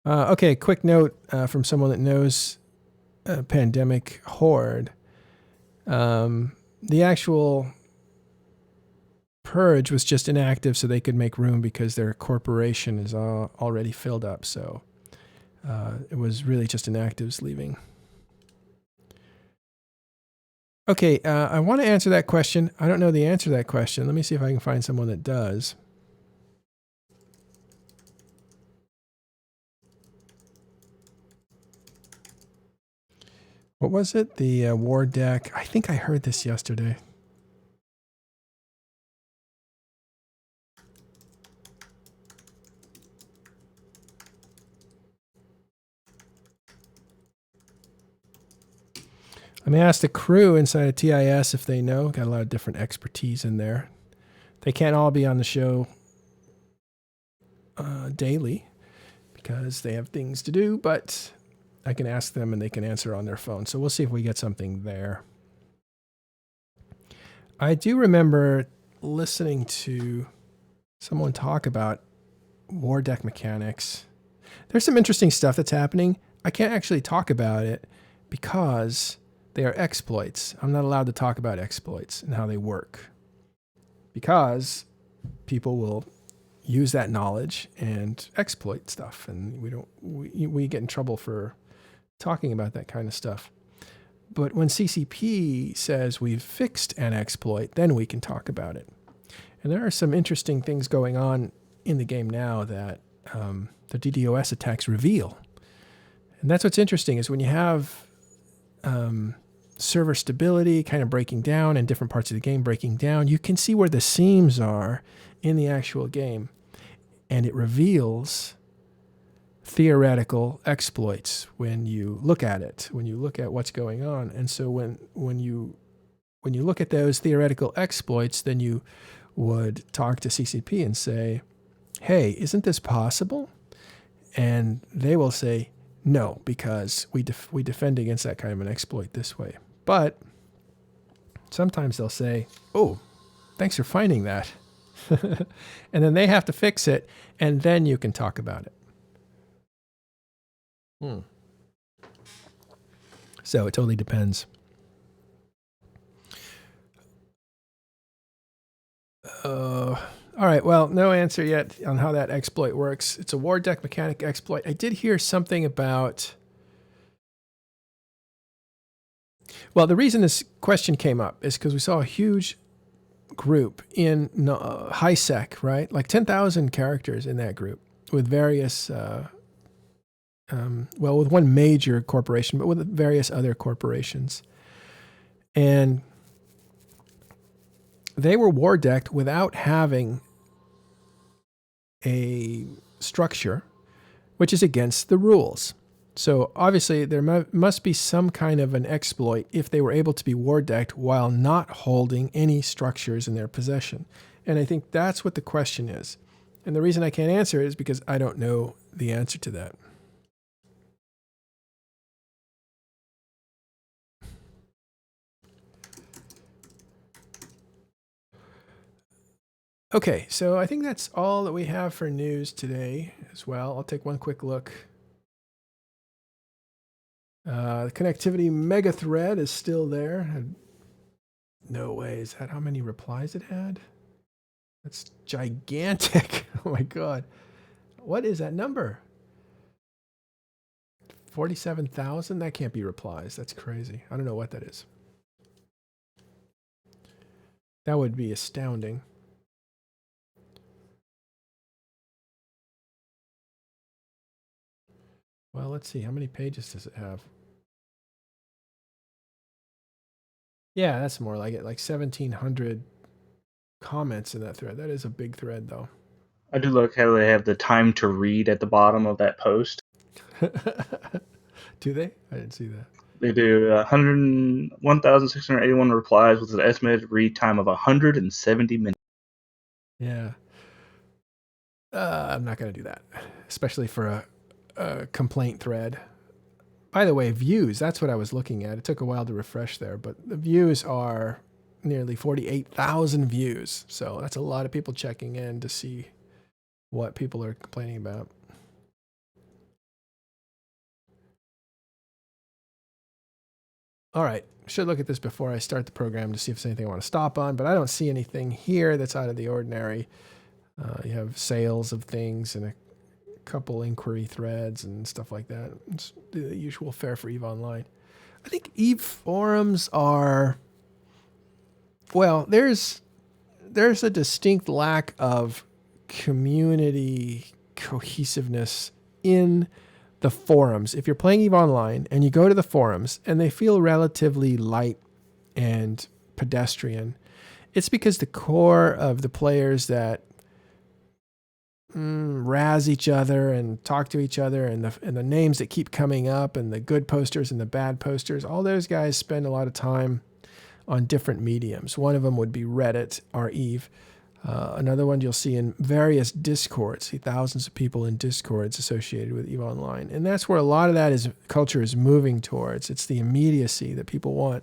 Okay, quick note from someone that knows Pandemic Horde. The actual purge was just inactive so they could make room because their corporation is already filled up. So it was really just inactives leaving. Okay, I want to answer that question. I don't know the answer to that question. Let me see if I can find someone that does. What was it? The War Deck. I think I heard this yesterday. Let me ask the crew inside of TIS if they know. Got a lot of different expertise in there. They can't all be on the show daily because they have things to do, but I can ask them and they can answer on their phone. So we'll see if we get something there. I do remember listening to someone talk about War Deck mechanics. There's some interesting stuff that's happening. I can't actually talk about it because they are exploits. I'm not allowed to talk about exploits and how they work because people will use that knowledge and exploit stuff, and we get in trouble for talking about that kind of stuff. But when CCP says we've fixed an exploit, then we can talk about it. And there are some interesting things going on in the game now that the DDoS attacks reveal. And that's what's interesting is when you have server stability kind of breaking down and different parts of the game breaking down, you can see where the seams are in the actual game. And it reveals theoretical exploits when you look at it, when you look at what's going on. And so when you look at those theoretical exploits, then you would talk to CCP and say, hey, isn't this possible? And they will say, no, because we defend against that kind of an exploit this way. But sometimes they'll say, oh, thanks for finding that. And then they have to fix it, and then you can talk about it. So it totally depends. All right, well, no answer yet on how that exploit works. It's a War Deck mechanic exploit. I did hear something about... Well, the reason this question came up is because we saw a huge group in HiSec, right? Like 10,000 characters in that group with various... with one major corporation, but with various other corporations. And they were war decked without having a structure, which is against the rules. So obviously there must be some kind of an exploit if they were able to be war decked while not holding any structures in their possession. And I think that's what the question is. And the reason I can't answer it is because I don't know the answer to that. Okay, so I think that's all that we have for news today as well. I'll take one quick look. The connectivity mega thread is still there. No way, is that how many replies it had? That's gigantic. Oh my God. What is that number? 47,000? That can't be replies. That's crazy. I don't know what that is. That would be astounding. Well, let's see. How many pages does it have? Yeah, that's more like it. Like 1,700 comments in that thread. That is a big thread, though. I do look how they have the time to read at the bottom of that post. Do they? I didn't see that. They do 1,681 replies with an estimated read time of 170 minutes. Yeah. I'm not going to do that, especially for a complaint thread. By the way, views, that's what I was looking at. It took a while to refresh there, but the views are nearly 48,000 views. So that's a lot of people checking in to see what people are complaining about. All right, should look at this before I start the program to see if there's anything I want to stop on, but I don't see anything here that's out of the ordinary. You have sales of things and a couple inquiry threads and stuff like that. It's the usual fare for EVE Online. I think EVE forums are, well, there's a distinct lack of community cohesiveness in the forums. If you're playing EVE Online and you go to the forums and they feel relatively light and pedestrian, it's because the core of the players that razz each other and talk to each other, and the names that keep coming up, and the good posters and the bad posters, all those guys spend a lot of time on different mediums. One of them would be Reddit or EVE. Another one you'll see in various Discords, see thousands of people in Discords associated with EVE Online. And that's where a lot of that culture is moving towards. It's the immediacy that people want.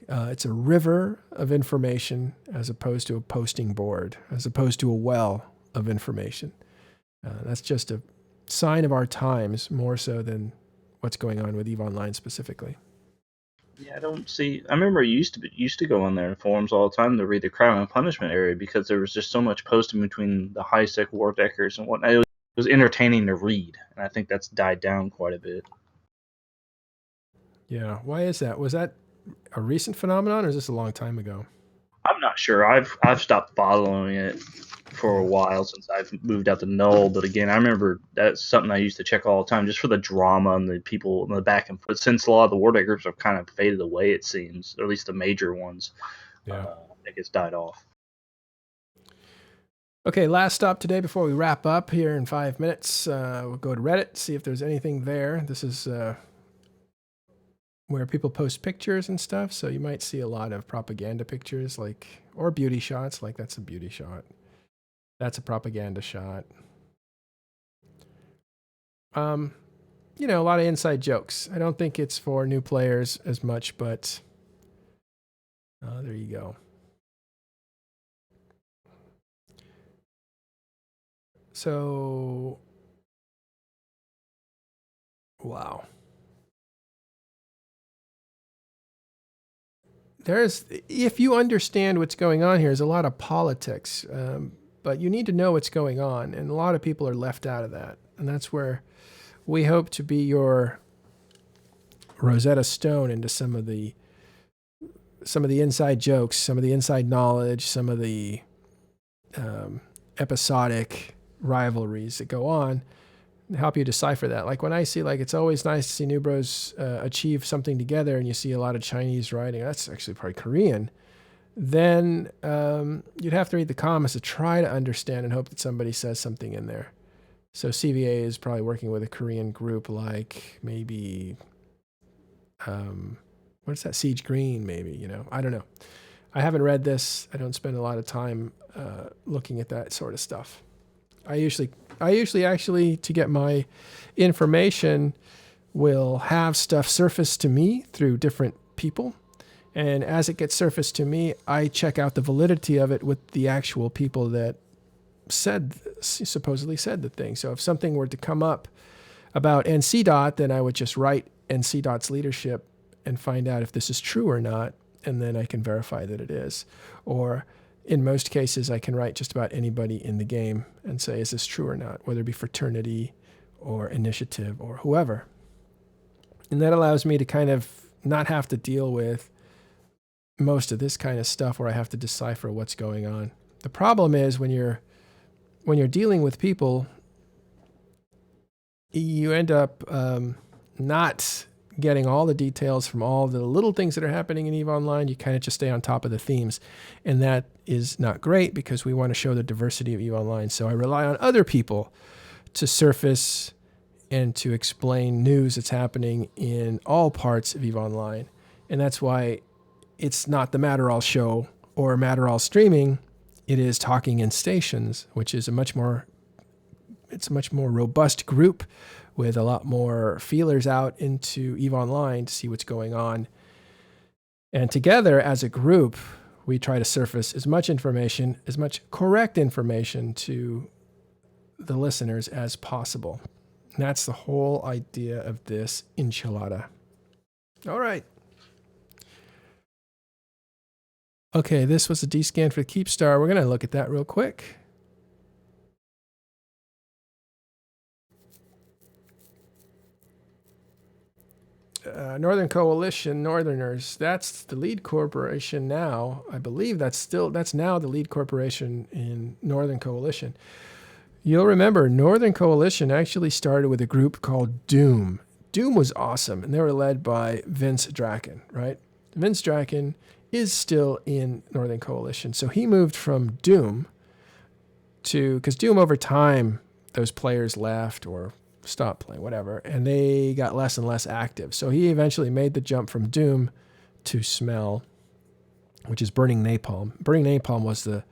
It's a river of information as opposed to a posting board, as opposed to a well of information. That's just a sign of our times more so than what's going on with EVE Online specifically. Yeah, I don't see. I remember I used to go on there in forums all the time to read the crime and punishment area because there was just so much posting between the high sec war deckers and whatnot. It was entertaining to read, and I think that's died down quite a bit. Yeah, why is that? Was that a recent phenomenon, or is this a long time ago? I'm not sure. I've stopped following it for a while since I've moved out to Null, but again, I remember that's something I used to check all the time just for the drama and the people and the back and forth. Since a lot of the war deckers have kind of faded away, it seems, or at least the major ones, Yeah. I think it's died off. Okay, last stop today before we wrap up here in 5 minutes. We'll go to Reddit, see if there's anything there. This is where people post pictures and stuff, so you might see a lot of propaganda pictures, or beauty shots, like that's a beauty shot. That's a propaganda shot. A lot of inside jokes. I don't think it's for new players as much, but there you go. So, wow. If you understand what's going on here, there's a lot of politics. But you need to know what's going on, and a lot of people are left out of that. And that's where we hope to be your Rosetta Stone into some of the inside jokes, some of the inside knowledge, some of the episodic rivalries that go on, and help you decipher that. Like when I see, it's always nice to see New Bros achieve something together, and you see a lot of Chinese writing. That's actually probably Korean. Then you'd have to read the comments to try to understand and hope that somebody says something in there. So CVA is probably working with a Korean group like maybe, what is that? Siege Green, maybe, I don't know. I haven't read this. I don't spend a lot of time looking at that sort of stuff. I usually actually, to get my information, will have stuff surfaced to me through different people. And as it gets surfaced to me, I check out the validity of it with the actual people that supposedly said the thing. So if something were to come up about NC. Then I would just write NC.'s leadership and find out if this is true or not, and then I can verify that it is. Or in most cases, I can write just about anybody in the game and say, is this true or not, whether it be fraternity or initiative or whoever. And that allows me to kind of not have to deal with most of this kind of stuff where I have to decipher what's going on. The problem is when you're dealing with people, you end up not getting all the details from all the little things that are happening in EVE Online. You kind of just stay on top of the themes, and that is not great because we want to show the diversity of EVE Online. So I rely on other people to surface and to explain news that's happening in all parts of EVE Online. And that's why it's not the Matterall Show or Matterall Streaming. It is Talking in Stations, which is a much more robust group with a lot more feelers out into EVE Online to see what's going on. And together as a group, we try to surface as much information, as much correct information to the listeners as possible. And that's the whole idea of this enchilada. All right. Okay, this was a D-scan for the Keepstar. We're going to look at that real quick. Northern Coalition, Northerners, that's the lead corporation now. I believe that's now the lead corporation in Northern Coalition. You'll remember Northern Coalition actually started with a group called Doom. Doom was awesome, and they were led by Vince Draken, right? Vince Draken is still in Northern Coalition. So he moved from Doom because Doom over time, those players left or stopped playing, whatever, and they got less and less active. So he eventually made the jump from Doom to Smell, which is Burning Napalm. Burning Napalm was a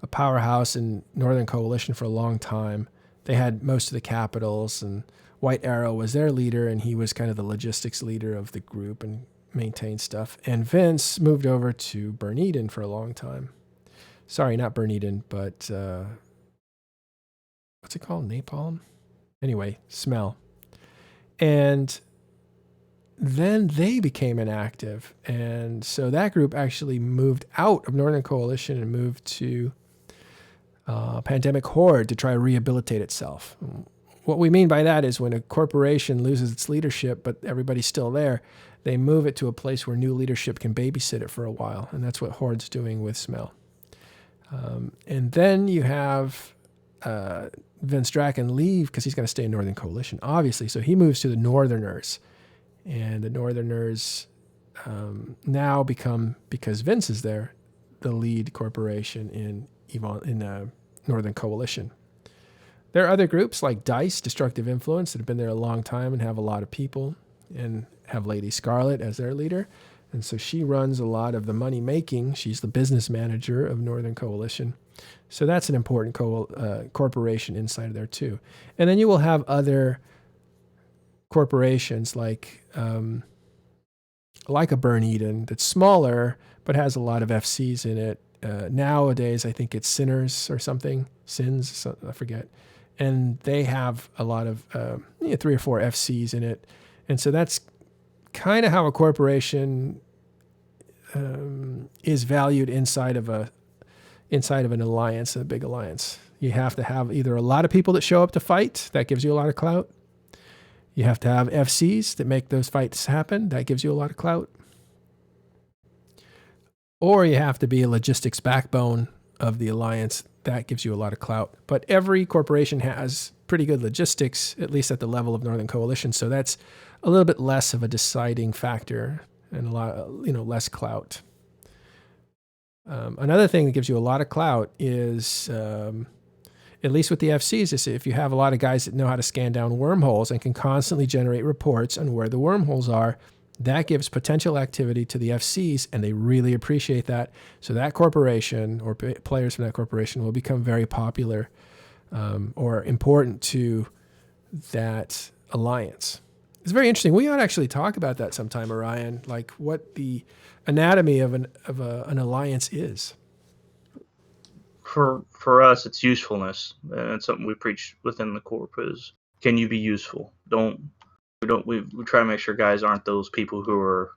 powerhouse in Northern Coalition for a long time. They had most of the capitals, and White Arrow was their leader, and he was kind of the logistics leader of the group and maintained stuff. And Vince moved over to Burn Eden for a long time. Sorry, not Burn Eden, but what's it called? Napalm? Anyway, Smell. And then they became inactive. And so that group actually moved out of Northern Coalition and moved to Pandemic Horde to try to rehabilitate itself. What we mean by that is when a corporation loses its leadership, but everybody's still there, they move it to a place where new leadership can babysit it for a while. And that's what Horde's doing with Smell. And then you have Vince Draken leave because he's going to stay in Northern Coalition, obviously. So he moves to the Northerners. And the Northerners now become, because Vince is there, the lead corporation in Northern Coalition. There are other groups like DICE, Destructive Influence, that have been there a long time and have a lot of people and have Lady Scarlet as their leader. And so she runs a lot of the money making. She's the business manager of Northern Coalition. So that's an important corporation inside of there too. And then you will have other corporations like a Burn Eden that's smaller but has a lot of FCs in it. Nowadays, I think it's Sinners or something. Sins, I forget. And they have a lot of 3 or 4 FCs in it. And so that's kind of how a corporation is valued inside of an alliance, a big alliance. You have to have either a lot of people that show up to fight, that gives you a lot of clout. You have to have FCs that make those fights happen, that gives you a lot of clout. Or you have to be a logistics backbone of the alliance, that gives you a lot of clout. But every corporation has pretty good logistics, at least at the level of Northern Coalition, so that's a little bit less of a deciding factor and a lot, less clout. Another thing that gives you a lot of clout is, at least with the FCs, is if you have a lot of guys that know how to scan down wormholes and can constantly generate reports on where the wormholes are, that gives potential activity to the FCs, and they really appreciate that. So that corporation or players from that corporation will become very popular or important to that alliance. It's very interesting. We ought to actually talk about that sometime, Orion, like what the anatomy of an alliance is. For us, it's usefulness, and it's something we preach within the corp is, can you be useful? We try to make sure guys aren't those people who are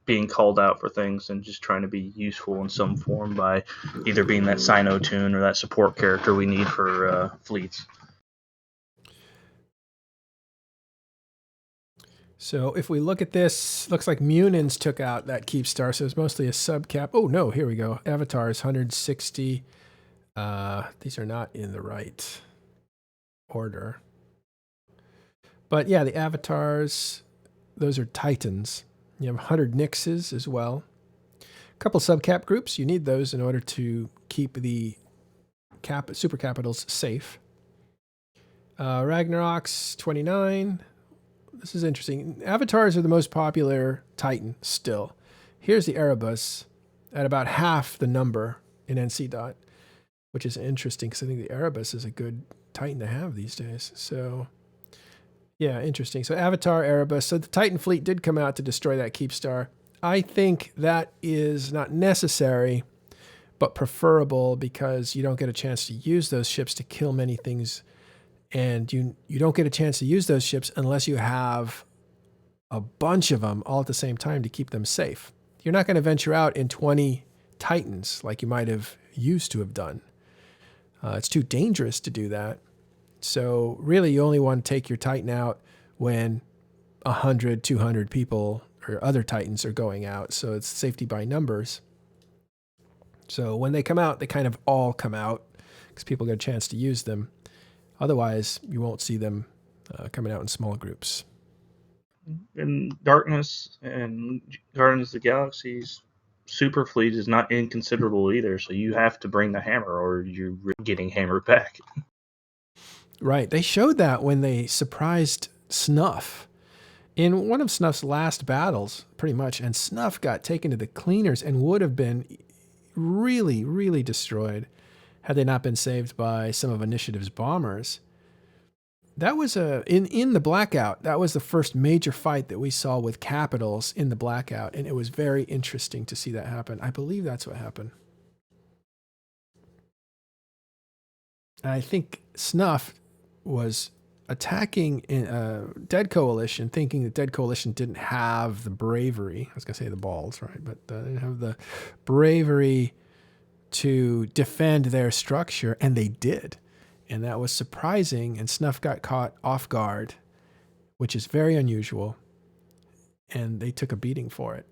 being called out for things and just trying to be useful in some form by either being that Sino tune or that support character we need for fleets. So if we look at this, looks like Munins took out that Keepstar, so it's mostly a subcap. Oh no, here we go. Avatars, 160. These are not in the right order. But yeah, the avatars, those are Titans. You have 100 Nixes as well. A couple subcap groups, you need those in order to keep the super capitals safe. Ragnarok's 29. This is interesting. Avatars are the most popular Titan still. Here's the Erebus at about half the number in NC dot, which is interesting because I think the Erebus is a good Titan to have these days. So, yeah, interesting. So Avatar, Erebus. So the Titan fleet did come out to destroy that Keepstar. I think that is not necessary, but preferable because you don't get a chance to use those ships to kill many things. And you don't get a chance to use those ships unless you have a bunch of them all at the same time to keep them safe. You're not going to venture out in 20 Titans like you might have used to have done. It's too dangerous to do that. So really, you only want to take your Titan out when 100, 200 people or other Titans are going out. So it's safety by numbers. So when they come out, they kind of all come out because people get a chance to use them. Otherwise, you won't see them coming out in small groups. In Darkness and Guardians of the Galaxy's super fleet is not inconsiderable either, so you have to bring the hammer or you're getting hammered back. Right. They showed that when they surprised Snuff in one of Snuff's last battles, pretty much, and Snuff got taken to the cleaners and would have been really, really destroyed had they not been saved by some of Initiative's bombers. That was in the Blackout. That was the first major fight that we saw with Capitals in the Blackout, and it was very interesting to see that happen. I believe that's what happened. And I think Snuff was attacking Dead Coalition, thinking that Dead Coalition didn't have the bravery. I was going to say the balls, right? But they didn't have the bravery to defend their structure, and they did. And that was surprising, and Snuff got caught off guard, which is very unusual, and they took a beating for it.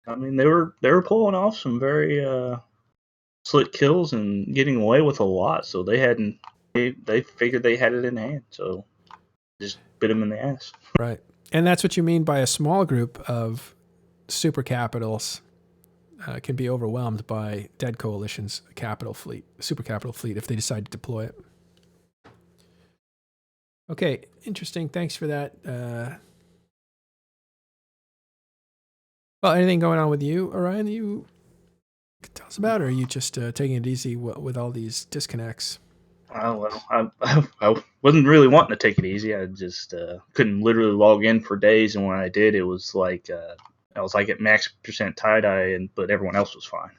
I mean, they were pulling off some very slick kills and getting away with a lot, so they figured they had it in hand, so just bit them in the ass. Right. And that's what you mean by a small group of super capitals can be overwhelmed by Dead Coalition's super capital fleet, if they decide to deploy it. Okay, interesting. Thanks for that. Well, anything going on with you, Orion, that you could tell us about, or are you just taking it easy with all these disconnects? Well, I wasn't really wanting to take it easy. I just couldn't literally log in for days, and when I did, it was like I was like at max percent tie-dye, but everyone else was fine.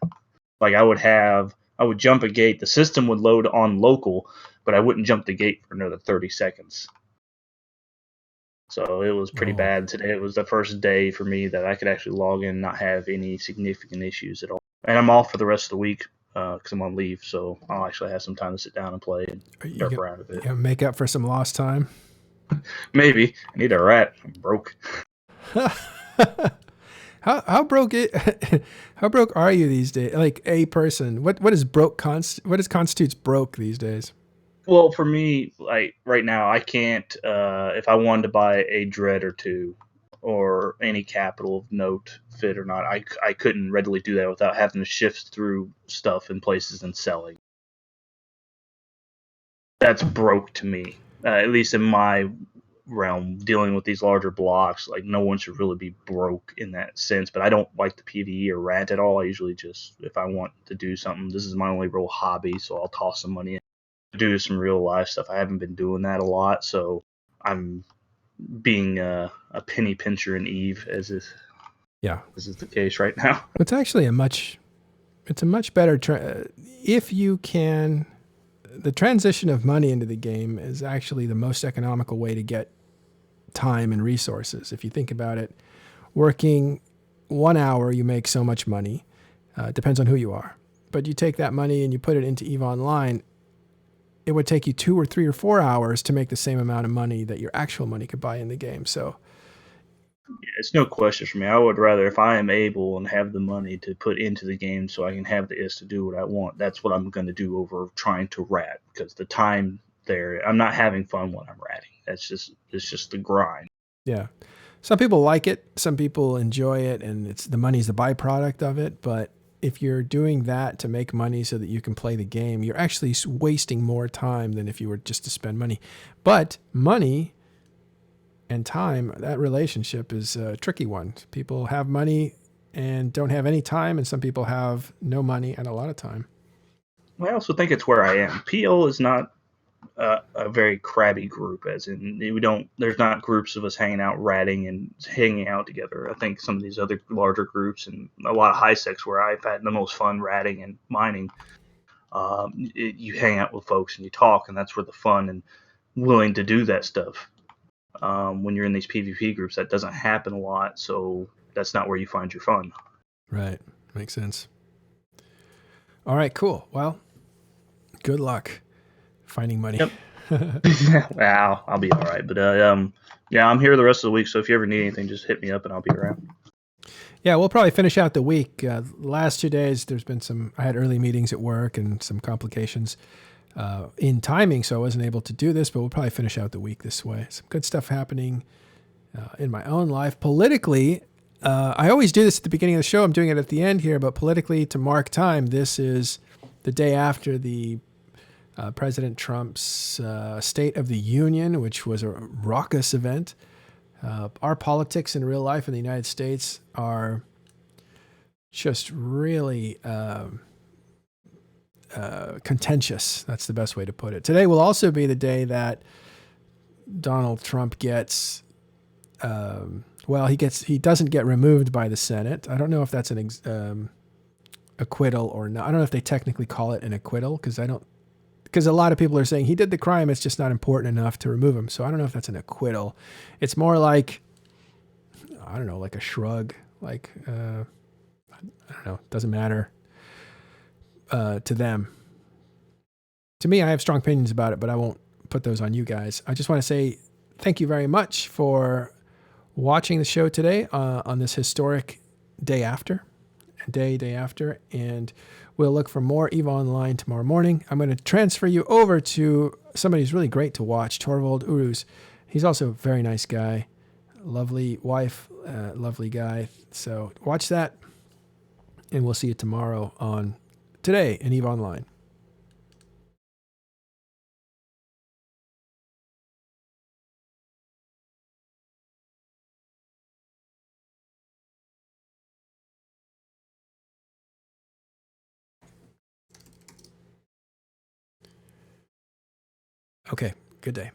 Like I would jump a gate, the system would load on local, but I wouldn't jump the gate for another 30 seconds. So it was pretty bad today. It was the first day for me that I could actually log in and not have any significant issues at all. And I'm off for the rest of the week because I'm on leave, so I'll actually have some time to sit down and play and jump around a bit. You make up for some lost time? Maybe. I need a rat. I'm broke. How broke how broke are you these days? Like a person, what is broke what constitutes broke these days? Well, for me, like right now, I can't. If I wanted to buy a dread or two, or any capital of note, fit or not, I couldn't readily do that without having to shift through stuff in places and selling. That's broke to me, at least in my realm, dealing with these larger blocks. Like no one should really be broke in that sense, but I don't like the PvE or rant at all. I usually just, if I want to do something, this is my only real hobby, so I'll toss some money in to do some real life stuff. I haven't been doing that a lot, so I'm being a penny pincher in Eve, as is the case right now. It's actually a much better if you can. The transition of money into the game is actually the most economical way to get time and resources. If you think about it, working 1 hour, you make so much money. Depends on who you are. But you take that money and you put it into EVE Online, it would take you 2 or 3 or 4 hours to make the same amount of money that your actual money could buy in the game. So yeah, it's no question for me. I would rather, if I am able and have the money to put into the game so I can have the IS to do what I want, that's what I'm going to do over trying to rat, because the time there, I'm not having fun when I'm ratting. It's just the grind. Yeah. Some people like it. Some people enjoy it, and the money's the byproduct of it. But if you're doing that to make money so that you can play the game, you're actually wasting more time than if you were just to spend money. But money and time, that relationship is a tricky one. People have money and don't have any time, and some people have no money and a lot of time. I also think it's where I am. PL is not a very crabby group, as in there's not groups of us hanging out ratting and hanging out together. I think some of these other larger groups and a lot of high sex where I've had the most fun ratting and mining, you hang out with folks and you talk, and that's where the fun and willing to do that stuff. When you're in these PvP groups, that doesn't happen a lot, so that's not where you find your fun. Right. Makes sense. All right, cool. Well, good luck finding money. Yep. Wow, I'll be all right. But yeah, I'm here the rest of the week, so if you ever need anything, just hit me up and I'll be around. Yeah, we'll probably finish out the week. Last 2 days, there's been I had early meetings at work and some complications in timing, so I wasn't able to do this, but we'll probably finish out the week this way. Some good stuff happening in my own life. Politically, I always do this at the beginning of the show. I'm doing it at the end here, but politically, to mark time, this is the day after the President Trump's State of the Union, which was a raucous event. Our politics in real life in the United States are just really contentious. That's the best way to put it. Today will also be the day that Donald Trump gets, he doesn't get removed by the Senate. I don't know if that's an acquittal or not. I don't know if they technically call it an acquittal because a lot of people are saying he did the crime. It's just not important enough to remove him. So I don't know if that's an acquittal. It's more like, I don't know, like a shrug, like, I don't know, doesn't matter to them. To me, I have strong opinions about it, but I won't put those on you guys. I just want to say thank you very much for watching the show today on this historic day after, and we'll look for more EVE Online tomorrow morning. I'm going to transfer you over to somebody who's really great to watch, Torvald Uruz. He's also a very nice guy, lovely wife, lovely guy. So watch that, and we'll see you tomorrow on Today in EVE Online. Okay, good day.